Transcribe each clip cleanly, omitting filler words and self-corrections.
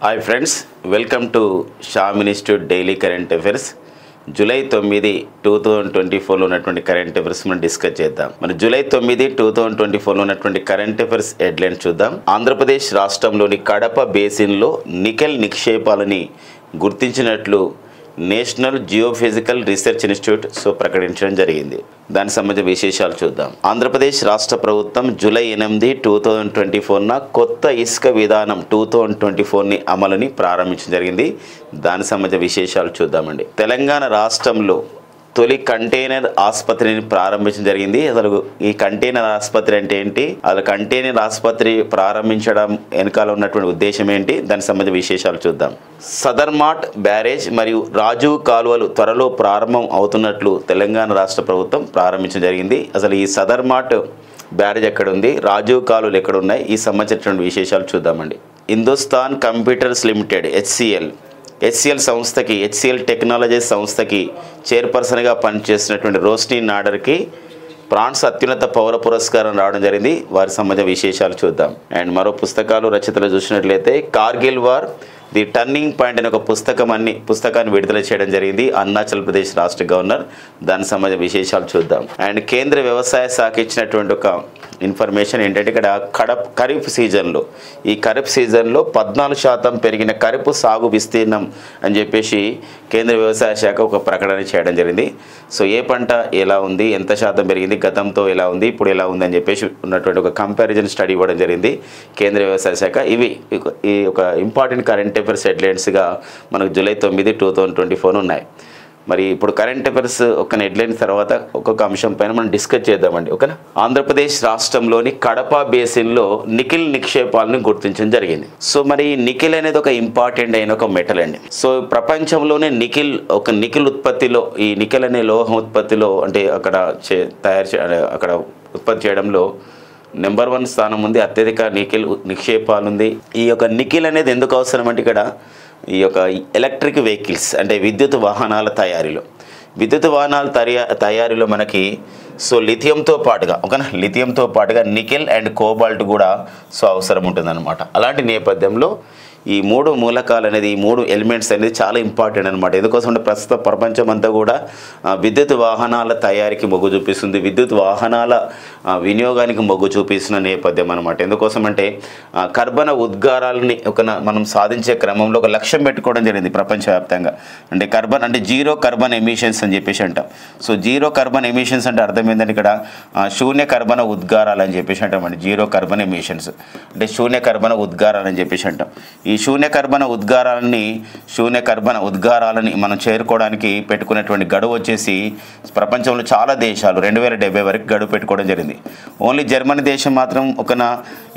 Hi friends, welcome to Sam institute daily current affairs. July 9, 2024లో ఉన్నటువంటి current affairs మనం discuss చేద్దాం. మన July 9, 2024లో ఉన్నటువంటి కరెంట్ అఫైర్స్ హెడ్లైన్స్ చూద్దాం. ఆంధ్రప్రదేశ్ రాష్ట్రంలోని కడప బేసిన్లో nickel నిక్షేపాలని గుర్తించినట్లు national geophysical research institute ప్రకటించడం జరిగింది. దానికి సంబంధించిన విశేషాలు చూద్దాం. ఆంధ్రప్రదేశ్ రాష్ట్ర ప్రభుత్వం జూలై 8, 2024న కొత్త ఇసుక విధానం 2024ని అమలుని ప్రారంభించడం జరిగింది. దానికి సంబంధించిన విశేషాలు చూద్దామండి. తెలంగాణ రాష్ట్రంలో తొలి కంటైనర్ ఆసుపత్రిని ప్రారంభించడం జరిగింది. అసలు ఈ కంటైనర్ ఆసుపత్రి అంటే ఏంటి, అసలు కంటైనర్ ఆసుపత్రి ప్రారంభించడం వెనకాల ఉన్నటువంటి ఉద్దేశం ఏంటి, దానికి సంబంధించిన విశేషాలు చూద్దాం. సదర్మాట్ బ్యారేజ్ మరియు రాజీవ్ కాలువలు త్వరలో ప్రారంభం అవుతున్నట్లు తెలంగాణ రాష్ట్ర ప్రభుత్వం ప్రారంభించడం జరిగింది. అసలు ఈ సదర్మాట్ బ్యారేజ్ ఎక్కడ ఉంది, రాజీవ్ కాలువలు ఎక్కడ ఉన్నాయి, ఈ సంబంధించినటువంటి విశేషాలు చూద్దామండి. హిందుస్థాన్ కంప్యూటర్స్ లిమిటెడ్ హెచ్సిఎల్ సంస్థకి, హెచ్సిఎల్ టెక్నాలజీస్ సంస్థకి చైర్పర్సన్గా పనిచేసినటువంటి రోష్ని నాడర్కి ఫ్రాన్స్ అత్యున్నత పౌర పురస్కారం రావడం జరిగింది. వారికి సంబంధించిన విశేషాలు చూద్దాం. అండ్ మరో పుస్తకాలు రచయితలు చూసినట్లయితే Kargil war the turning point అనే ఒక పుస్తకాన్ని విడుదల చేయడం జరిగింది అరుణాచల్ ప్రదేశ్ రాష్ట్ర గవర్నర్. దానికి సంబంధించిన విశేషాలు చూద్దాం. అండ్ కేంద్ర వ్యవసాయ శాఖ ఇచ్చినటువంటి ఒక ఇన్ఫర్మేషన్ ఏంటంటే ఇక్కడ ఖరీఫ్ సీజన్లో 14% పెరిగిన ఖరీఫ్ సాగు విస్తీర్ణం అని చెప్పేసి కేంద్ర వ్యవసాయ శాఖ ఒక ప్రకటన చేయడం జరిగింది. సో ఏ పంట ఎలా ఉంది, ఎంత శాతం పెరిగింది, గతంతో ఎలా ఉంది, ఇప్పుడు ఎలా ఉంది అని చెప్పేసి ఉన్నటువంటి ఒక కంపారిజన్ స్టడీ ఇవ్వడం జరిగింది కేంద్ర వ్యవసాయ శాఖ. ఇవి ఈ ఒక ఇంపార్టెంట్ కరెంట్ అఫైర్స్ హెడ్లైన్స్గా మనకు జూలై 9, 2024 ఉన్నాయి. మరి ఇప్పుడు కరెంట్ అఫైర్స్ ఒక హెడ్లైన్ తర్వాత ఒక్కొక్క అంశం పైన మనం డిస్కస్ చేద్దామండి. ఓకేనా. ఆంధ్రప్రదేశ్ రాష్ట్రంలోని కడప బేసిన్లో నికెల్ నిక్షేపాలను గుర్తించడం జరిగింది. సో మరి నికెల్ అనేది ఒక ఇంపార్టెంట్ అయిన ఒక మెటల్ అండి. సో ప్రపంచంలోనే నికెల్ ఉత్పత్తిలో, ఈ నికెల్ అనే లోహం ఉత్పత్తిలో అంటే అక్కడ ఉత్పత్తి చేయడంలో నెంబర్ 1 స్థానం ఉంది. అత్యధిక నికెల్ నిక్షేపాలు ఉంది. ఈ యొక్క నికెల్ అనేది ఎందుకు అవసరం అంటే ఇక్కడ ఈ యొక్క ఎలక్ట్రిక్ వెహికల్స్ అంటే విద్యుత్ వాహనాల తయారీలో మనకి లిథియంతో పాటుగా నికెల్ అండ్ కోబాల్ట్ కూడా అవసరం ఉంటుందన్నమాట. అలాంటి నేపథ్యంలో ఈ 3 మూలకాలు అనేది, ఈ 3 ఎలిమెంట్స్ అనేది చాలా ఇంపార్టెంట్ అనమాట. ఎందుకోసం అంటే ప్రస్తుత ప్రపంచం అంతా కూడా విద్యుత్ వాహనాల తయారీకి మొగ్గు చూపిస్తుంది, విద్యుత్ వాహనాల వినియోగానికి మొగ్గు చూపిస్తున్న నేపథ్యం అనమాట. ఎందుకోసం అంటే కర్బన ఉద్గారాలని మనం సాధించే క్రమంలో ఒక లక్ష్యం పెట్టుకోవడం జరిగింది ప్రపంచవ్యాప్తంగా. అంటే జీరో కార్బన్ ఎమిషన్స్ అని చెప్పేసి అంటాం. సో జీరో కార్బన్ ఎమిషన్స్ అంటే అర్థం ఏంటంటే ఇక్కడ శూన్య కర్బన ఉద్గారాలు అని చెప్పేసి అంటామండి. జీరో కార్బన్ ఎమిషన్స్ అంటే శూన్య కర్బన ఉద్గారాలు అని చెప్పేసి అంటాం. ఈ శూన్య కర్బన ఉద్గారాలని మనం చేరుకోవడానికి పెట్టుకున్నటువంటి గడువు వచ్చేసి ప్రపంచంలో చాలా దేశాలు 2070 వరకు గడువు పెట్టుకోవడం జరిగింది. ఓన్లీ జర్మనీ దేశం మాత్రం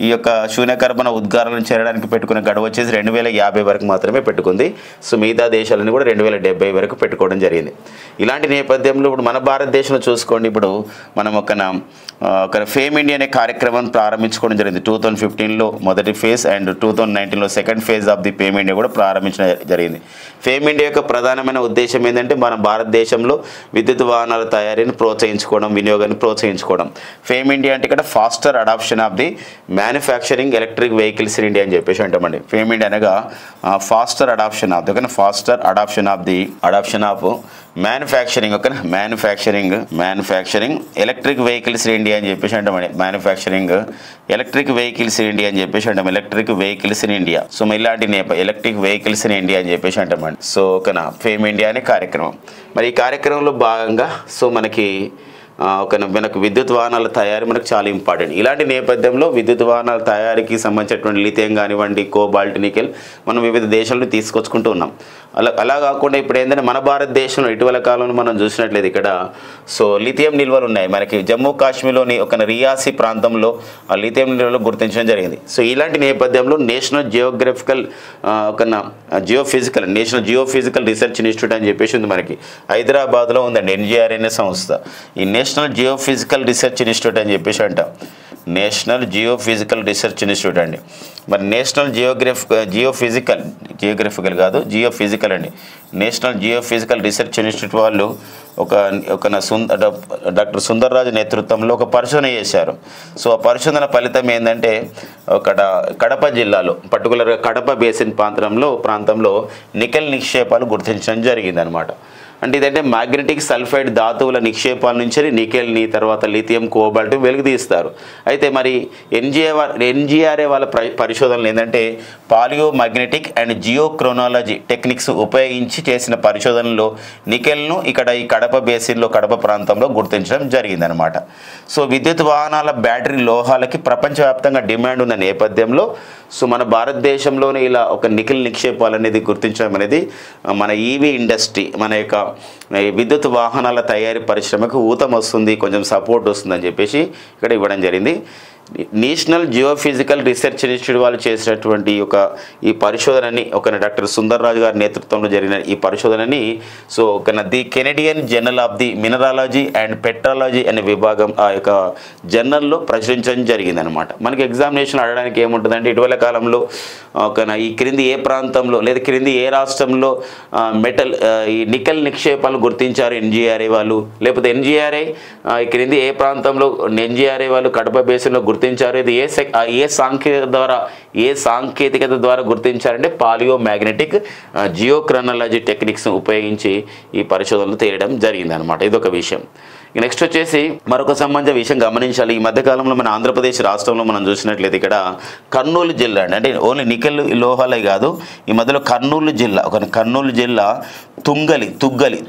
ఈ యొక్క శూన్య కర్బన ఉద్గారాలను చేరడానికి పెట్టుకునే గడువు వచ్చేసి 2050 వరకు మాత్రమే పెట్టుకుంది. సో మిగతా దేశాలని కూడా 2070 వరకు పెట్టుకోవడం జరిగింది. ఇలాంటి నేపథ్యంలో ఇప్పుడు మన భారతదేశంలో చూసుకోండి, ఇప్పుడు మనం ఒక ఫేమ్ ఇండియా అనే కార్యక్రమాన్ని ప్రారంభించుకోవడం జరిగింది. 2015లో మొదటి ఫేజ్ అండ్ 2019లో second phase of the FAME India కూడా ప్రారంభించడం జరిగింది. ఫేమ్ ఇండియా యొక్క ప్రధానమైన ఉద్దేశం ఏంటంటే మన భారతదేశంలో విద్యుత్ వాహనాల తయారీని ప్రోత్సహించుకోవడం, వినియోగాన్ని ప్రోత్సహించుకోవడం. ఫేమ్ ఇండియా అంటే ఇక్కడ faster adoption of the manufacturing electric vehicles in India అని చెప్పేసి అంటామండి. ఫేమ్ ఇండియా అనగా faster adoption of manufacturing electric vehicles in India అని చెప్పేసి అంటామండి. ఎలక్ట్రిక్ వెహికల్స్ ఇన్ ఇండియా అని చెప్పేసి అంటాం. Electric vehicles in India. So ఇలాంటి ఎలక్ట్రిక్ వెహికల్స్ ఇన్ ఇండియా అని చెప్పేసి అంటామండి. సో ఫేమ్ ఇండియా అనే కార్యక్రమం. మరి ఈ కార్యక్రమంలో భాగంగా మనకు విద్యుత్ వాహనాల తయారీ మనకు చాలా ఇంపార్టెంట్. ఇలాంటి నేపథ్యంలో విద్యుత్ వాహనాల తయారీకి సంబంధించినటువంటి లిథియం కానివ్వండి, కోబాల్ట్, నికెల్ మనం వివిధ దేశాలను తీసుకొచ్చుకుంటూ ఉన్నాం. అలా కాకుండా ఇప్పుడు ఏంటంటే మన భారతదేశంలో ఇటీవల కాలంలో మనం చూసినట్లయితే ఇక్కడ లిథియం నిల్వలు ఉన్నాయి. మనకి జమ్మూ కాశ్మీర్లోని రియాసీ ప్రాంతంలో లిథియం నిల్వలు గుర్తించడం జరిగింది. సో ఇలాంటి నేపథ్యంలో నేషనల్ జియోఫిజికల్ రీసెర్చ్ ఇన్స్టిట్యూట్ అని చెప్పేసి ఉంది మనకి హైదరాబాద్లో ఉందండి. NGR అనే సంస్థ. ఈ నేషనల్ జియోఫిజికల్ రీసెర్చ్ ఇన్స్టిట్యూట్ అని చెప్పేసి అంటాం. నేషనల్ జియోఫిజికల్ రీసెర్చ్ ఇన్స్టిట్యూట్ అండి. మరి నేషనల్ జియోగ్రఫికల్ కాదు, జియోఫిజికల్ అండి. నేషనల్ జియోఫిజికల్ రీసెర్చ్ ఇన్స్టిట్యూట్ వాళ్ళు డాక్టర్ సుందర్రాజు నేతృత్వంలో ఒక పరిశోధన చేశారు. సో ఆ పరిశోధన ఫలితం ఏంటంటే కడప జిల్లాలో పర్టికులర్గా కడప బేసిన్ ప్రాంతంలో నికెల్ నిక్షేపాలు గుర్తించడం జరిగిందనమాట. అంటే ఇదంటే మ్యాగ్నెటిక్ సల్ఫైడ్ ధాతువుల నిక్షేపాల నుంచి నికెల్ని తర్వాత లిథియం కోబాల్ట్ వెలుగుతీస్తారు. అయితే మరి ఎన్జిఆర్ఏ వాళ్ళ పరిశోధనలు ఏంటంటే పాలియో మ్యాగ్నెటిక్ అండ్ జియోక్రోనాలజీ టెక్నిక్స్ ఉపయోగించి చేసిన పరిశోధనలో నికెల్ను ఇక్కడ ఈ కడప బేసిన్లో కడప ప్రాంతంలో గుర్తించడం జరిగిందనమాట. సో విద్యుత్ వాహనాల బ్యాటరీ లోహాలకి ప్రపంచవ్యాప్తంగా డిమాండ్ ఉన్న నేపథ్యంలో సో మన భారతదేశంలోనే ఇలా ఒక నికెల్ నిక్షేపాలు అనేది గుర్తించడం అనేది మన ఈవీ ఇండస్ట్రీ, మన యొక్క విద్యుత్ వాహనాల తయారీ పరిశ్రమకు ఊతం వస్తుంది, కొంచెం సపోర్ట్ వస్తుందని చెప్పేసి ఇక్కడ ఇవ్వడం జరిగింది. నేషనల్ జియోఫిజికల్ రీసెర్చ్ ఇన్స్టిట్యూట్ వాళ్ళు చేసినటువంటి ఈ పరిశోధనని డాక్టర్ సుందర్రాజు గారి నేతృత్వంలో జరిగిన ఈ పరిశోధనని so the Canadian journal of the mineralogy and petrology అనే విభాగం ఆ యొక్క జర్నల్లో ప్రచురించడం జరిగిందనమాట. మనకి ఎగ్జామినేషన్ అడగడానికి ఏముంటుందంటే ఇటీవల కాలంలో ఈ క్రింది ఏ ప్రాంతంలో లేదా క్రింది ఏ రాష్ట్రంలో ఈ నికెల్ నిక్షేపాలను గుర్తించారు ఎన్జిఆర్ఏ వాళ్ళు, లేకపోతే ఎన్జిఆర్ఏ ఈ క్రింది ఏ ప్రాంతంలో ఎన్జిఆర్ఏ వాళ్ళు కడప బేసిన్లో గుర్తించారు, ఇది ఏ సాంకేతికత ద్వారా గుర్తించారంటే పాలియో మ్యాగ్నెటిక్ జియోక్రోనాలజీ టెక్నిక్స్ ఉపయోగించి ఈ పరిశోధనలు తేయడం జరిగిందనమాట. ఇదొక విషయం. నెక్స్ట్ వచ్చేసి మరొక సంబంధించిన విషయం గమనించాలి. ఈ మధ్యకాలంలో మన ఆంధ్రప్రదేశ్ రాష్ట్రంలో మనం చూసినట్లయితే ఇక్కడ కర్నూలు జిల్లా అంటే ఓన్లీ నికెల్ లోహాలే కాదు, ఈ మధ్యలో కర్నూలు జిల్లా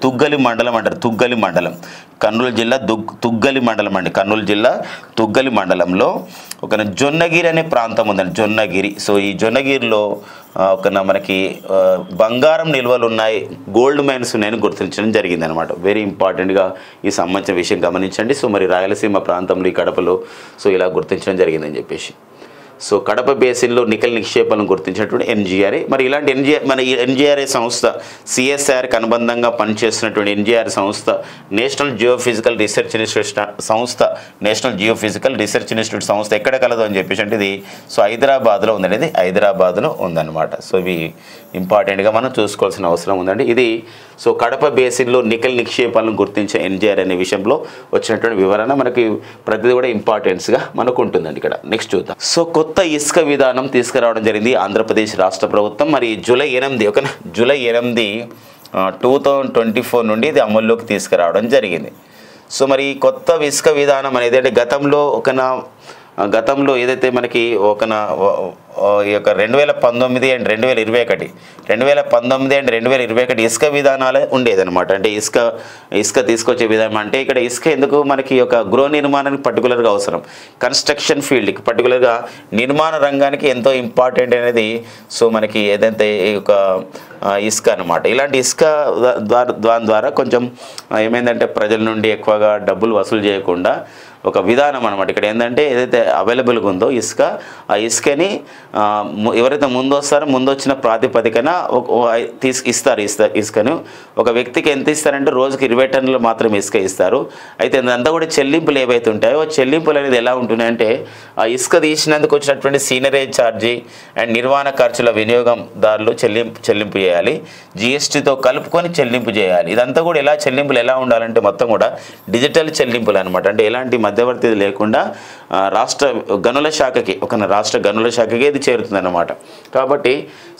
తుగ్గలి మండలం అంటారు. తుగ్గలి మండలం కర్నూలు జిల్లా తుగ్గలి మండలం అండి. కర్నూలు జిల్లా తుగ్గలి మండలంలో జొన్నగిరి అనే ప్రాంతం ఉందండి. జొన్నగిరి. సో ఈ జొన్నగిరిలో మనకి బంగారం నిల్వలు ఉన్నాయి, గోల్డ్ మైన్స్ ఉన్నాయని గుర్తించడం జరిగింది అనమాట. వెరీ ఇంపార్టెంట్గా ఈ సంబంధించిన విషయం గమనించండి. సో మరి రాయలసీమ ప్రాంతంలో ఈ కడపలో సో ఇలా గుర్తించడం జరిగిందని చెప్పేసి సో కడప బేసిన్లో నికెల్ నిక్షేపాలను గుర్తించినటువంటి ఎన్జిఆర్ఏ. మరి ఇలాంటి ఎన్జిఆర్ఏ సంస్థ సిఎస్ఆర్కి అనుబంధంగా పనిచేస్తున్నటువంటి ఎన్జిఆర్ సంస్థ నేషనల్ జియోఫిజికల్ రీసెర్చ్ ఇన్స్టిట్యూట్ సంస్థ ఎక్కడ కలదు అని చెప్పేసి అంటే ఇది సో హైదరాబాద్లో ఉందండి. హైదరాబాద్లో ఉందన్నమాట. సో ఇవి ఇంపార్టెంట్గా మనం చూసుకోవాల్సిన అవసరం ఉందండి. ఇది సో కడప బేసిన్లో నికెల్ నిక్షేపాలను గుర్తించే ఎన్జిఆర్ అనే విషయంలో వచ్చినటువంటి వివరణ మనకి ప్రతిదీ కూడా ఇంపార్టెన్స్గా మనకు ఉంటుందండి. ఇక్కడ నెక్స్ట్ చూద్దాం. సో కొత్త ఇసుక విధానం తీసుకురావడం జరిగింది ఆంధ్రప్రదేశ్ రాష్ట్ర ప్రభుత్వం. మరి జూలై 8 2024 నుండి ఇది అమల్లోకి తీసుకురావడం జరిగింది. సో మరి కొత్త ఇసుక విధానం అనేది అంటే గతంలో ఏదైతే మనకి ఈ యొక్క 2019 అండ్ 2021 ఇసుక విధానాలే ఉండేదన్నమాట. అంటే ఇసుక తీసుకొచ్చే విధానం అంటే ఇక్కడ ఇసుక ఎందుకు మనకి ఒక గృహ నిర్మాణానికి పర్టికులర్గా అవసరం, కన్స్ట్రక్షన్ ఫీల్డ్కి పర్టికులర్గా నిర్మాణ రంగానికి ఎంతో ఇంపార్టెంట్ అనేది సో మనకి ఏదైతే ఇసుక అనమాట. ఇలాంటి ఇసుక దాని ద్వారా కొంచెం ఏమైందంటే ప్రజల నుండి ఎక్కువగా డబ్బులు వసూలు చేయకుండా ఒక విధానం అనమాట. ఇక్కడ ఏంటంటే ఏదైతే అవైలబుల్గా ఉందో ఇసుక, ఆ ఇసుకని ఎవరైతే ముందు వచ్చిన ప్రాతిపదికన ఇస్తారు ఇసుకను. ఒక వ్యక్తికి ఎంత ఇస్తారంటే రోజుకి 20 టన్నులు మాత్రమే ఇసుక ఇస్తారు. అయితే అదంతా కూడా చెల్లింపులు ఏవైతే ఉంటాయో చెల్లింపులు అనేది ఎలా ఉంటున్నాయంటే ఆ ఇసుక తీసినందుకు వచ్చినటువంటి సీనరేజ్ ఛార్జీ అండ్ నిర్వహణ ఖర్చుల వినియోగందారులు చెల్లింపు చేయాలి, జిఎస్టీతో కలుపుకొని చెల్లింపు చేయాలి. ఇదంతా కూడా చెల్లింపులు ఎలా ఉండాలంటే మొత్తం కూడా డిజిటల్ చెల్లింపులు అనమాట. అంటే ఎలాంటి మధ్యవర్తి లేకుండా రాష్ట్ర గనుల శాఖకి ఇది చేరుతుందన్నమాట. కాబట్టి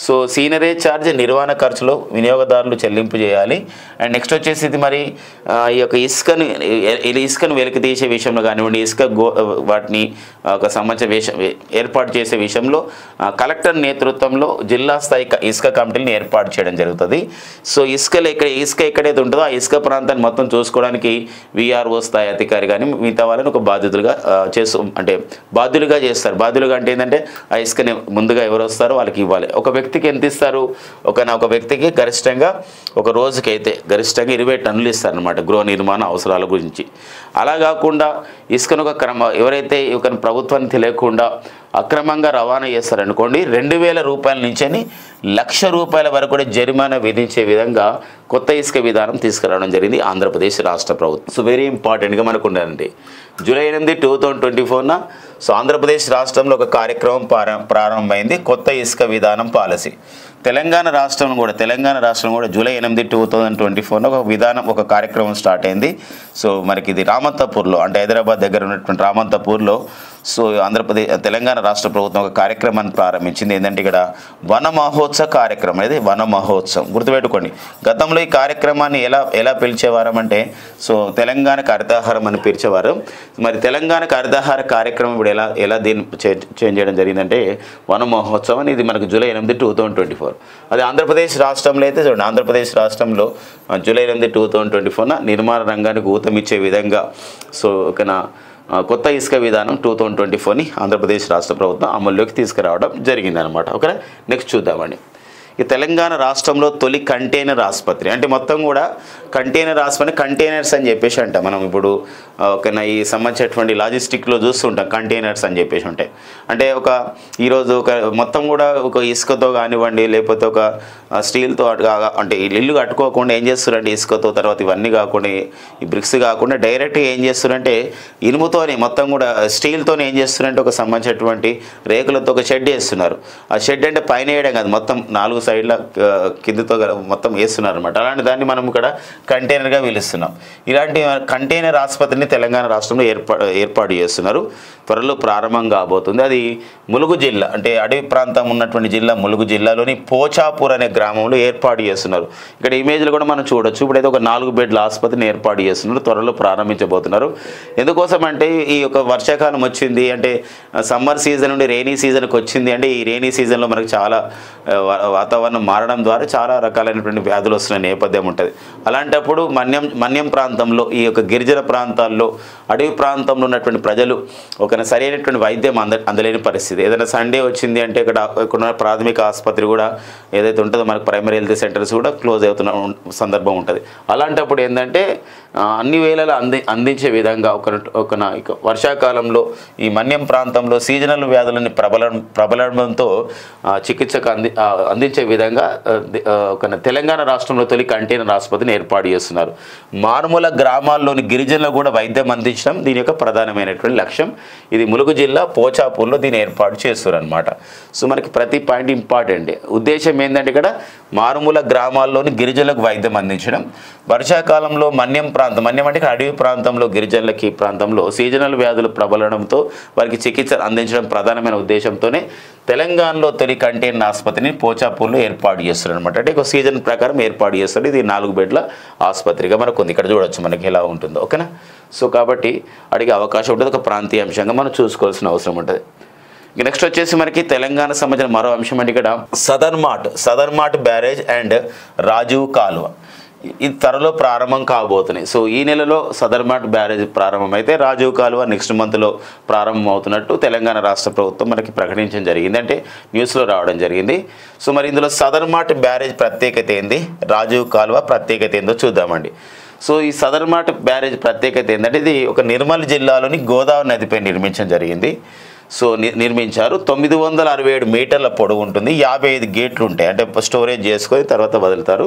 సో సీనరేజ్ ఛార్జ్ నిర్వహణ ఖర్చులో వినియోగదారులు చెల్లింపు చేయాలి. అండ్ నెక్స్ట్ వచ్చేసి ఇది మరి ఈ యొక్క ఇసుకను వెలికి తీసే విషయంలో కానివ్వండి, వాటిని ఒక సంబంధించిన ఏర్పాటు చేసే విషయంలో కలెక్టర్ నేతృత్వంలో జిల్లా స్థాయి ఇసుక కమిటీని ఏర్పాటు చేయడం జరుగుతుంది. సో ఇసుక ఎక్కడైతే ఉంటుందో ఆ ఇసుక ప్రాంతాన్ని మొత్తం చూసుకోవడానికి విఆర్ఓ స్థాయి అధికారి కానీ మిగతా వాళ్ళని ఒక బాధ్యులుగా చేస్తారు. బాధ్యులుగా అంటే ఏంటంటే ఆ ఇసుకని ముందుగా ఎవరు వస్తారో వాళ్ళకి ఇవ్వాలి. ఒక వ్యక్తికి ఎంత ఇస్తారు? ఒక వ్యక్తికి గరిష్టంగా ఒక రోజుకైతే గరిష్టంగా 20 టన్నులు ఇస్తారనమాట గృహ నిర్మాణ అవసరాల గురించి. అలా కాకుండా ఇసుకను ఎవరైతే ప్రభుత్వానికి తెలియకుండా అక్రమంగా రవాణా చేస్తారనుకోండి 2000 రూపాయల నుంచి ₹1,00,000 వరకు కూడా జరిమానా విధించే విధంగా కొత్త ఇసుక విధానం తీసుకురావడం జరిగింది ఆంధ్రప్రదేశ్ రాష్ట్ర ప్రభుత్వం. సో వెరీ ఇంపార్టెంట్గా మనకు ఉండాలండి. జూలై 8, 2024 సో ఆంధ్రప్రదేశ్ రాష్ట్రంలో ఒక కార్యక్రమం ప్రారంభమైంది, కొత్త ఇసుక విధానం పాలసీ. తెలంగాణ రాష్ట్రం కూడా జూలై 8, 2024 ఒక కార్యక్రమం స్టార్ట్ అయింది. సో మనకి ఇది రామంతపూర్లో, అంటే హైదరాబాద్ దగ్గర ఉన్నటువంటి రామంతపూర్లో సో తెలంగాణ రాష్ట్ర ప్రభుత్వం ఒక కార్యక్రమాన్ని ప్రారంభించింది. ఏంటంటే ఇక్కడ వన మహోత్సవ కార్యక్రమం, ఇది వన మహోత్సవం గుర్తుపెట్టుకోండి. గతంలో ఈ కార్యక్రమాన్ని ఎలా పిలిచేవారం అంటే సో తెలంగాణకు హరితహారం అని పిలిచేవారు. మరి తెలంగాణకు హరితహార కార్యక్రమం ఇప్పుడు ఎలా దీన్ని చేంజ్ చేయడం జరిగిందంటే వన మహోత్సవం అని. ఇది మనకు జూలై 8, 2024. అది ఆంధ్రప్రదేశ్ రాష్ట్రంలో అయితే చూడండి, ఆంధ్రప్రదేశ్ రాష్ట్రంలో జూలై 8, 2024 నిర్మాణ రంగానికి ఊతమిచ్చే విధంగా సో కొత్త ఇసుక విధానం 2024ని ఆంధ్రప్రదేశ్ రాష్ట్ర ప్రభుత్వం అమల్లోకి తీసుకురావడం జరిగిందనమాట. ఓకేనా, నెక్స్ట్ చూద్దామండి. ఈ తెలంగాణ రాష్ట్రంలో తొలి కంటైనర్ ఆసుపత్రి, అంటే మొత్తం కూడా కంటైనర్ ఆసుపత్రి, కంటైనర్స్ అని చెప్పేసి అంటాం మనం. ఇప్పుడు ఈ సంబంధించినటువంటి లాజిస్టిక్లో చూస్తుంటాం కంటైనర్స్ అని చెప్పేసి ఉంటాయి. అంటే ఈరోజు మొత్తం కూడా ఒక ఇసుకతో కానివ్వండి, లేకపోతే ఒక స్టీల్తో అంటే ఇల్లు కట్టుకోకుండా ఏం చేస్తారంటే ఇసుకతో, తర్వాత ఇవన్నీ కాకుండా ఈ బ్రిక్స్ కాకుండా డైరెక్ట్గా ఏం చేస్తారంటే ఇనుముతోనే మొత్తం కూడా స్టీల్తోనే ఏం చేస్తున్నారంటే ఒక సంబంధించినటువంటి రేకులతో ఒక షెడ్ వేస్తున్నారు. ఆ షెడ్ అంటే పైన వేయడం కాదు, మొత్తం 4 సైడ్ల కిందతో మొత్తం వేస్తున్నారు అనమాట. అలాంటి దాన్ని మనం ఇక్కడ కంటైనర్గా పిలుస్తున్నాం. ఇలాంటి కంటైనర్ ఆసుపత్రిని తెలంగాణ రాష్ట్రంలో ఏర్పాటు చేస్తున్నారు. త్వరలో ప్రారంభం కాబోతుంది. అది ములుగు జిల్లా, అంటే అడవి ప్రాంతం ఉన్నటువంటి జిల్లా ములుగు జిల్లాలోని పోచాపూర్ అనే గ్రామంలో ఏర్పాటు చేస్తున్నారు. ఇక్కడ ఇమేజ్లు కూడా మనం చూడొచ్చు. ఇప్పుడైతే ఒక 4 బెడ్ల ఆసుపత్రిని ఏర్పాటు చేస్తున్నారు, త్వరలో ప్రారంభించబోతున్నారు. ఎందుకోసం అంటే ఈ యొక్క వర్షాకాలం వచ్చింది, అంటే సమ్మర్ సీజన్ నుండి రెయినీ సీజన్కి వచ్చింది. అంటే ఈ రెయినీ సీజన్లో మనకు చాలా వాతావరణం మారడం ద్వారా చాలా రకాలైనటువంటి వ్యాధులు వస్తున్న నేపథ్యం ఉంటుంది. అలాంటప్పుడు మన్యం ప్రాంతంలో, ఈ యొక్క గిరిజన ప్రాంతాల్లో, అడవి ప్రాంతంలో ఉన్నటువంటి ప్రజలు ఒక సరైనటువంటి వైద్యం అందలేని పరిస్థితి. ఏదైనా సండే వచ్చింది అంటే ఇక్కడ ప్రాథమిక ఆసుపత్రి కూడా ఏదైతే ఉంటుందో మనకు ప్రైమరీ హెల్త్ సెంటర్స్ కూడా క్లోజ్ అవుతున్న సందర్భం ఉంటుంది. అలాంటప్పుడు ఏంటంటే అన్ని వేళలా అందించే విధంగా వర్షాకాలంలో ఈ మన్యం ప్రాంతంలో సీజనల్ వ్యాధులని ప్రబలడంతో చికిత్సకు అందించే విధంగా తెలంగాణ రాష్ట్రంలో తొలి కంటైనర్ ఆసుపత్రిని ఏర్పాటు చేస్తున్నారు. మారుమూల గ్రామాల్లోని గిరిజనులకు కూడా వైద్యం అందించడం దీని యొక్క ప్రధానమైనటువంటి లక్ష్యం. ఇది ములుగు జిల్లా పోచాపూర్లో దీన్ని ఏర్పాటు చేస్తారు అనమాట. సో మనకి ప్రతి పాయింట్ ఇంపార్టెంట్. ఉద్దేశం ఏంటంటే ఇక్కడ మారుమూల గ్రామాల్లోని గిరిజనులకు వైద్యం అందించడం. వర్షాకాలంలో మన్యం అంటే ఇక్కడ అడవి ప్రాంతంలో గిరిజనులకి ప్రాంతంలో సీజనల్ వ్యాధులు ప్రబలడంతో వారికి చికిత్స అందించడం ప్రధానమైన ఉద్దేశంతోనే తెలంగాణలో తొలి కంటైనర్ ఆసుపత్రిని పోచాపూర్లో ఏర్పాటు చేస్తారు అనమాట. అంటే ఒక సీజన్ ప్రకారం ఏర్పాటు చేస్తారు. ఇది 4 బెడ్ల ఆసుపత్రిగా మనకు ఉంది. ఇక్కడ చూడొచ్చు మనకి ఎలా ఉంటుందో. ఓకేనా, సో కాబట్టి అడిగే అవకాశం ఉంటుంది. ఒక ప్రాంతీయ అంశంగా మనం చూసుకోవాల్సిన అవసరం ఉంటుంది. నెక్స్ట్ వచ్చేసి మనకి తెలంగాణ సంబంధించిన మరో అంశం అంటే ఇక్కడ Sadarmat barrage and Rajiv కాలువ ఇది త్వరలో ప్రారంభం కాబోతున్నాయి. సో ఈ నెలలో సదర్ మార్ట్ బ్యారేజ్ ప్రారంభమైతే రాజీవ్ కాలువ నెక్స్ట్ మంత్లో ప్రారంభం అవుతున్నట్టు తెలంగాణ రాష్ట్ర ప్రభుత్వం మనకి ప్రకటించడం జరిగింది, అంటే న్యూస్లో రావడం జరిగింది. సో మరి ఇందులో సదర్ మార్ట్ బ్యారేజ్ ప్రత్యేకత ఏంది, రాజీవ్ కాలువ ప్రత్యేకత ఏందో చూద్దామండి. సో ఈ సదర్ మార్ట్ బ్యారేజ్ ప్రత్యేకత ఏంటంటే ఇది ఒక నిర్మల్ జిల్లాలోని గోదావరి నదిపై నిర్మించడం జరిగింది. సో నిర్మించారు. 967 మీటర్ల పొడవు ఉంటుంది, 55 గేట్లు ఉంటాయి, అంటే స్టోరేజ్ చేసుకొని తర్వాత వదులుతారు.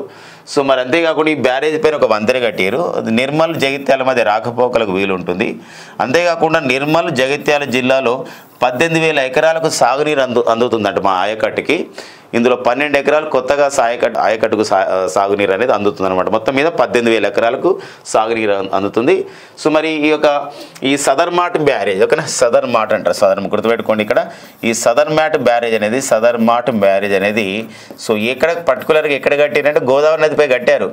సో మరి అంతేకాకుండా ఈ బ్యారేజ్ పైన ఒక వంతెన కట్టారు. నిర్మల్ జగిత్యాల మధ్య రాకపోకలకు వీలు ఉంటుంది. అంతేకాకుండా నిర్మల్ జగిత్యాల జిల్లాలో 18,000 ఎకరాలకు సాగునీరు అందుతుందంట మా ఆయకట్టుకి. ఇందులో 12 ఎకరాలు కొత్తగా ఆయకట్టుకు సాగునీరు అనేది అందుతుంది అనమాట. మొత్తం మీద 18,000 ఎకరాలకు సాగునీరు అందుతుంది. సో మరి ఈ సదర్ మార్ట్ బ్యారేజ్, ఓకేనా, సదర్ మార్ట్ అంటారు, సదర్ గుర్తుపెట్టుకోండి. ఇక్కడ ఈ సదర్ మార్ట్ బ్యారేజ్ అనేది సో ఎక్కడ పర్టికులర్గా ఎక్కడ కట్టారంటే గోదావరి నదిపై కట్టారు.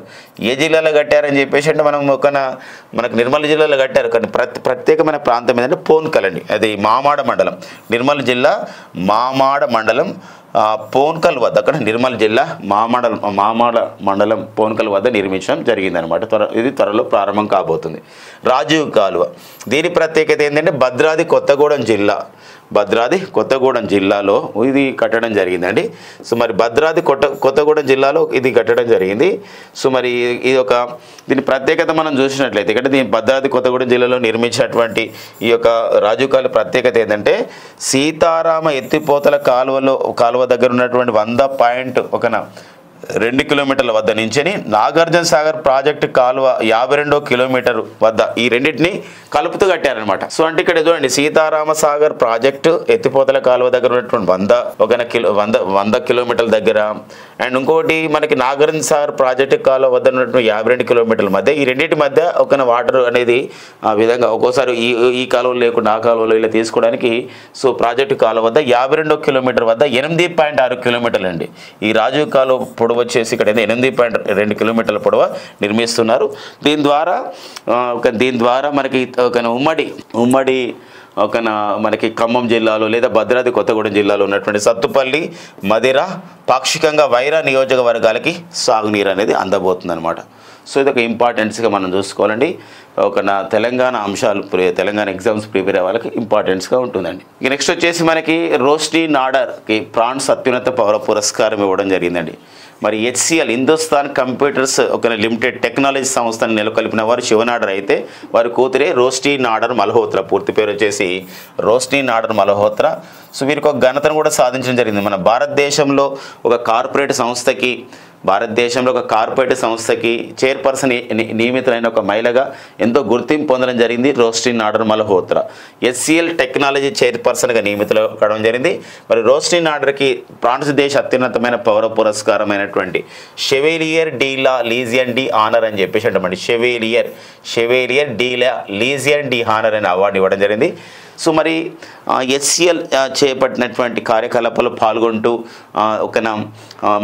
ఏ జిల్లాలో కట్టారని చెప్పేసి అంటే మనకు నిర్మల్ జిల్లాలో కట్టారు. కానీ ప్రత్యేకమైన ప్రాంతం ఏంటంటే పోన్కల్ అండి, అది మామాడ మండలం, నిర్మల్ జిల్లా మామాడ మండలం పోన్కల్ వద్ద, అక్కడ నిర్మల్ జిల్లా మామాడ మండలం పోన్కల్ వద్ద నిర్మించడం జరిగిందనమాట. ఇది త్వరలో ప్రారంభం కాబోతుంది. రాజీవ్ కాలువ దీని ప్రత్యేకత ఏంటంటే భద్రాద్రి కొత్తగూడెం జిల్లాలో ఇది కట్టడం జరిగిందండి. సో మరి భద్రాద్రి కొత్తగూడెం జిల్లాలో ఇది కట్టడం జరిగింది. సో మరి దీని ప్రత్యేకత మనం చూసినట్లయితే ఇక్కడ దీని భద్రాద్రి కొత్తగూడెం జిల్లాలో నిర్మించినటువంటి ఈ యొక్క రాజీవ్ కాలువ ప్రత్యేకత ఏంటంటే సీతారామ ఎత్తిపోతల కాలువ దగ్గర ఉన్నటువంటి 100 2 కిలోమీటర్ల వద్ద నుంచి నాగార్జున సాగర్ ప్రాజెక్టు కాలువ 52 కిలోమీటర్ వద్ద ఈ రెండింటిని కలుపుతూ కట్టారనమాట. సో అంటే ఇక్కడ చూడండి, సీతారామ సాగర్ ప్రాజెక్టు ఎత్తిపోతల కాలువ దగ్గర ఉన్నటువంటి 100 కిలోమీటర్ల దగ్గర, అండ్ ఇంకోటి మనకి నాగార్జున సాగర్ ప్రాజెక్టు కాలువ వద్ద ఉన్నటువంటి 52 కిలోమీటర్ల మధ్య, ఈ రెండింటి మధ్య ఒక వాటర్ అనేది ఆ విధంగా ఒక్కోసారి ఈ కాలువలు లేకుండా ఆ కాలువలో ఇలా తీసుకోవడానికి సో ప్రాజెక్టు కాలువ వద్ద 52 కిలోమీటర్ వద్ద 8.6 కిలోమీటర్లు అండి. ఈ రాజీవ్ కాలువ పొడవు వచ్చేసి ఇక్కడ 8.2 కిలోమీటర్ల పొడవ నిర్మిస్తున్నారు. దీని ద్వారా మనకి ఒక ఉమ్మడి మనకి ఖమ్మం జిల్లాలో లేదా భద్రాద్రి కొత్తగూడెం జిల్లాలో ఉన్నటువంటి సత్తుపల్లి, మదిర, పాక్షికంగా వైరా నియోజకవర్గాలకి సాగునీరు అనేది అందబోతుంది అనమాట. సో ఇది ఒక ఇంపార్టెన్స్గా మనం చూసుకోవాలండి. తెలంగాణ అంశాలు, తెలంగాణ ఎగ్జామ్స్ ప్రిపేర్ అయ్యే వాళ్ళకి ఇంపార్టెన్స్గా ఉంటుందండి. ఇక నెక్స్ట్ వచ్చేసి మనకి రోష్ని నాడర్కి ప్రాన్స్ అత్యున్నత పౌర పురస్కారం ఇవ్వడం జరిగిందండి. మరి HCL Hindustan computers limited technology సంస్థను నెలకొల్పిన వారు శివనాడర్ అయితే వారి కూతురే రోష్ని నాడర్ మల్హోత్రా. పూర్తి పేరు వచ్చేసి రోష్ని నాడర్ మల్హోత్రా. సో వీరికి ఒక ఘనతను కూడా సాధించడం జరిగింది. మన భారతదేశంలో ఒక కార్పొరేట్ సంస్థకి చైర్పర్సన్ నియమితులైన ఒక మహిళగా ఎంతో గుర్తింపు పొందడం జరిగింది రోష్ని నాడర్ మల్హోత్రా. HCL టెక్నాలజీ చైర్పర్సన్గా నియమితులు కావడం జరిగింది. మరి రోష్ని నాడర్కి ఫ్రాన్స్ దేశ అత్యున్నతమైన పౌర పురస్కారమైనటువంటి Chevalier de la Legion d'honneur అని చెప్పేసి అంటామండి. Chevalier de la Legion d'honneur అనే అవార్డు ఇవ్వడం జరిగింది. సో మరి HCL చేపట్టినటువంటి కార్యకలాపాలు పాల్గొంటూ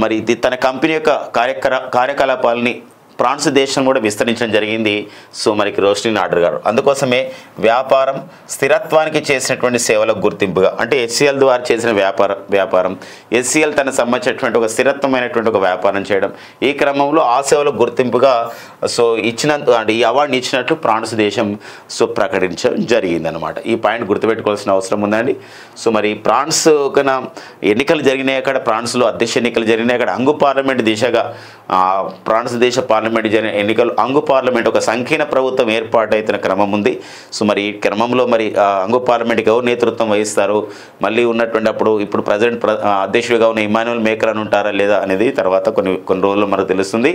మరి తన కంపెనీ యొక్క కార్యకలాపాలని ఫ్రాన్స్ దేశం కూడా విస్తరించడం జరిగింది. సో మనకి రోష్ని నాడర్ గారు అందుకోసమే వ్యాపారం స్థిరత్వానికి చేసినటువంటి సేవలకు గుర్తింపుగా, అంటే HCL ద్వారా చేసిన వ్యాపారం HCL తనకు సంబంధించినటువంటి ఒక స్థిరత్వమైనటువంటి ఒక వ్యాపారం చేయడం, ఈ క్రమంలో ఆ సేవలకు గుర్తింపుగా సో ఈ అవార్డుని ఇచ్చినట్లు ఫ్రాన్స్ దేశం సో ప్రకటించడం జరిగిందనమాట. ఈ పాయింట్ గుర్తుపెట్టుకోవాల్సిన అవసరం ఉందండి. సో మరి ఫ్రాన్స్ ఎన్నికలు జరిగినాయి, అక్కడ ఫ్రాన్స్లో అధ్యక్ష ఎన్నికలు జరిగినాయి. అక్కడ అంగు పార్లమెంట్ దిశగా ఫ్రాన్స్ దేశ పార్లమెంట్ ఎన్నికలు అంగు పార్లమెంట్ ఒక సంకీర్ణ ప్రభుత్వం ఏర్పాటైతున్న క్రమం ఉంది. సో మరి ఈ క్రమంలో మరి అంగు పార్లమెంట్కి ఎవరు నేతృత్వం వహిస్తారు, మళ్ళీ ఉన్నటువంటి ఇప్పుడు ప్రజెంట్ అధ్యక్షుడిగా ఉన్న ఇమాన్యుయల్ మేక్రాన్ ఉంటారా లేదా అనేది తర్వాత కొన్ని రోజుల్లో మనకు తెలుస్తుంది.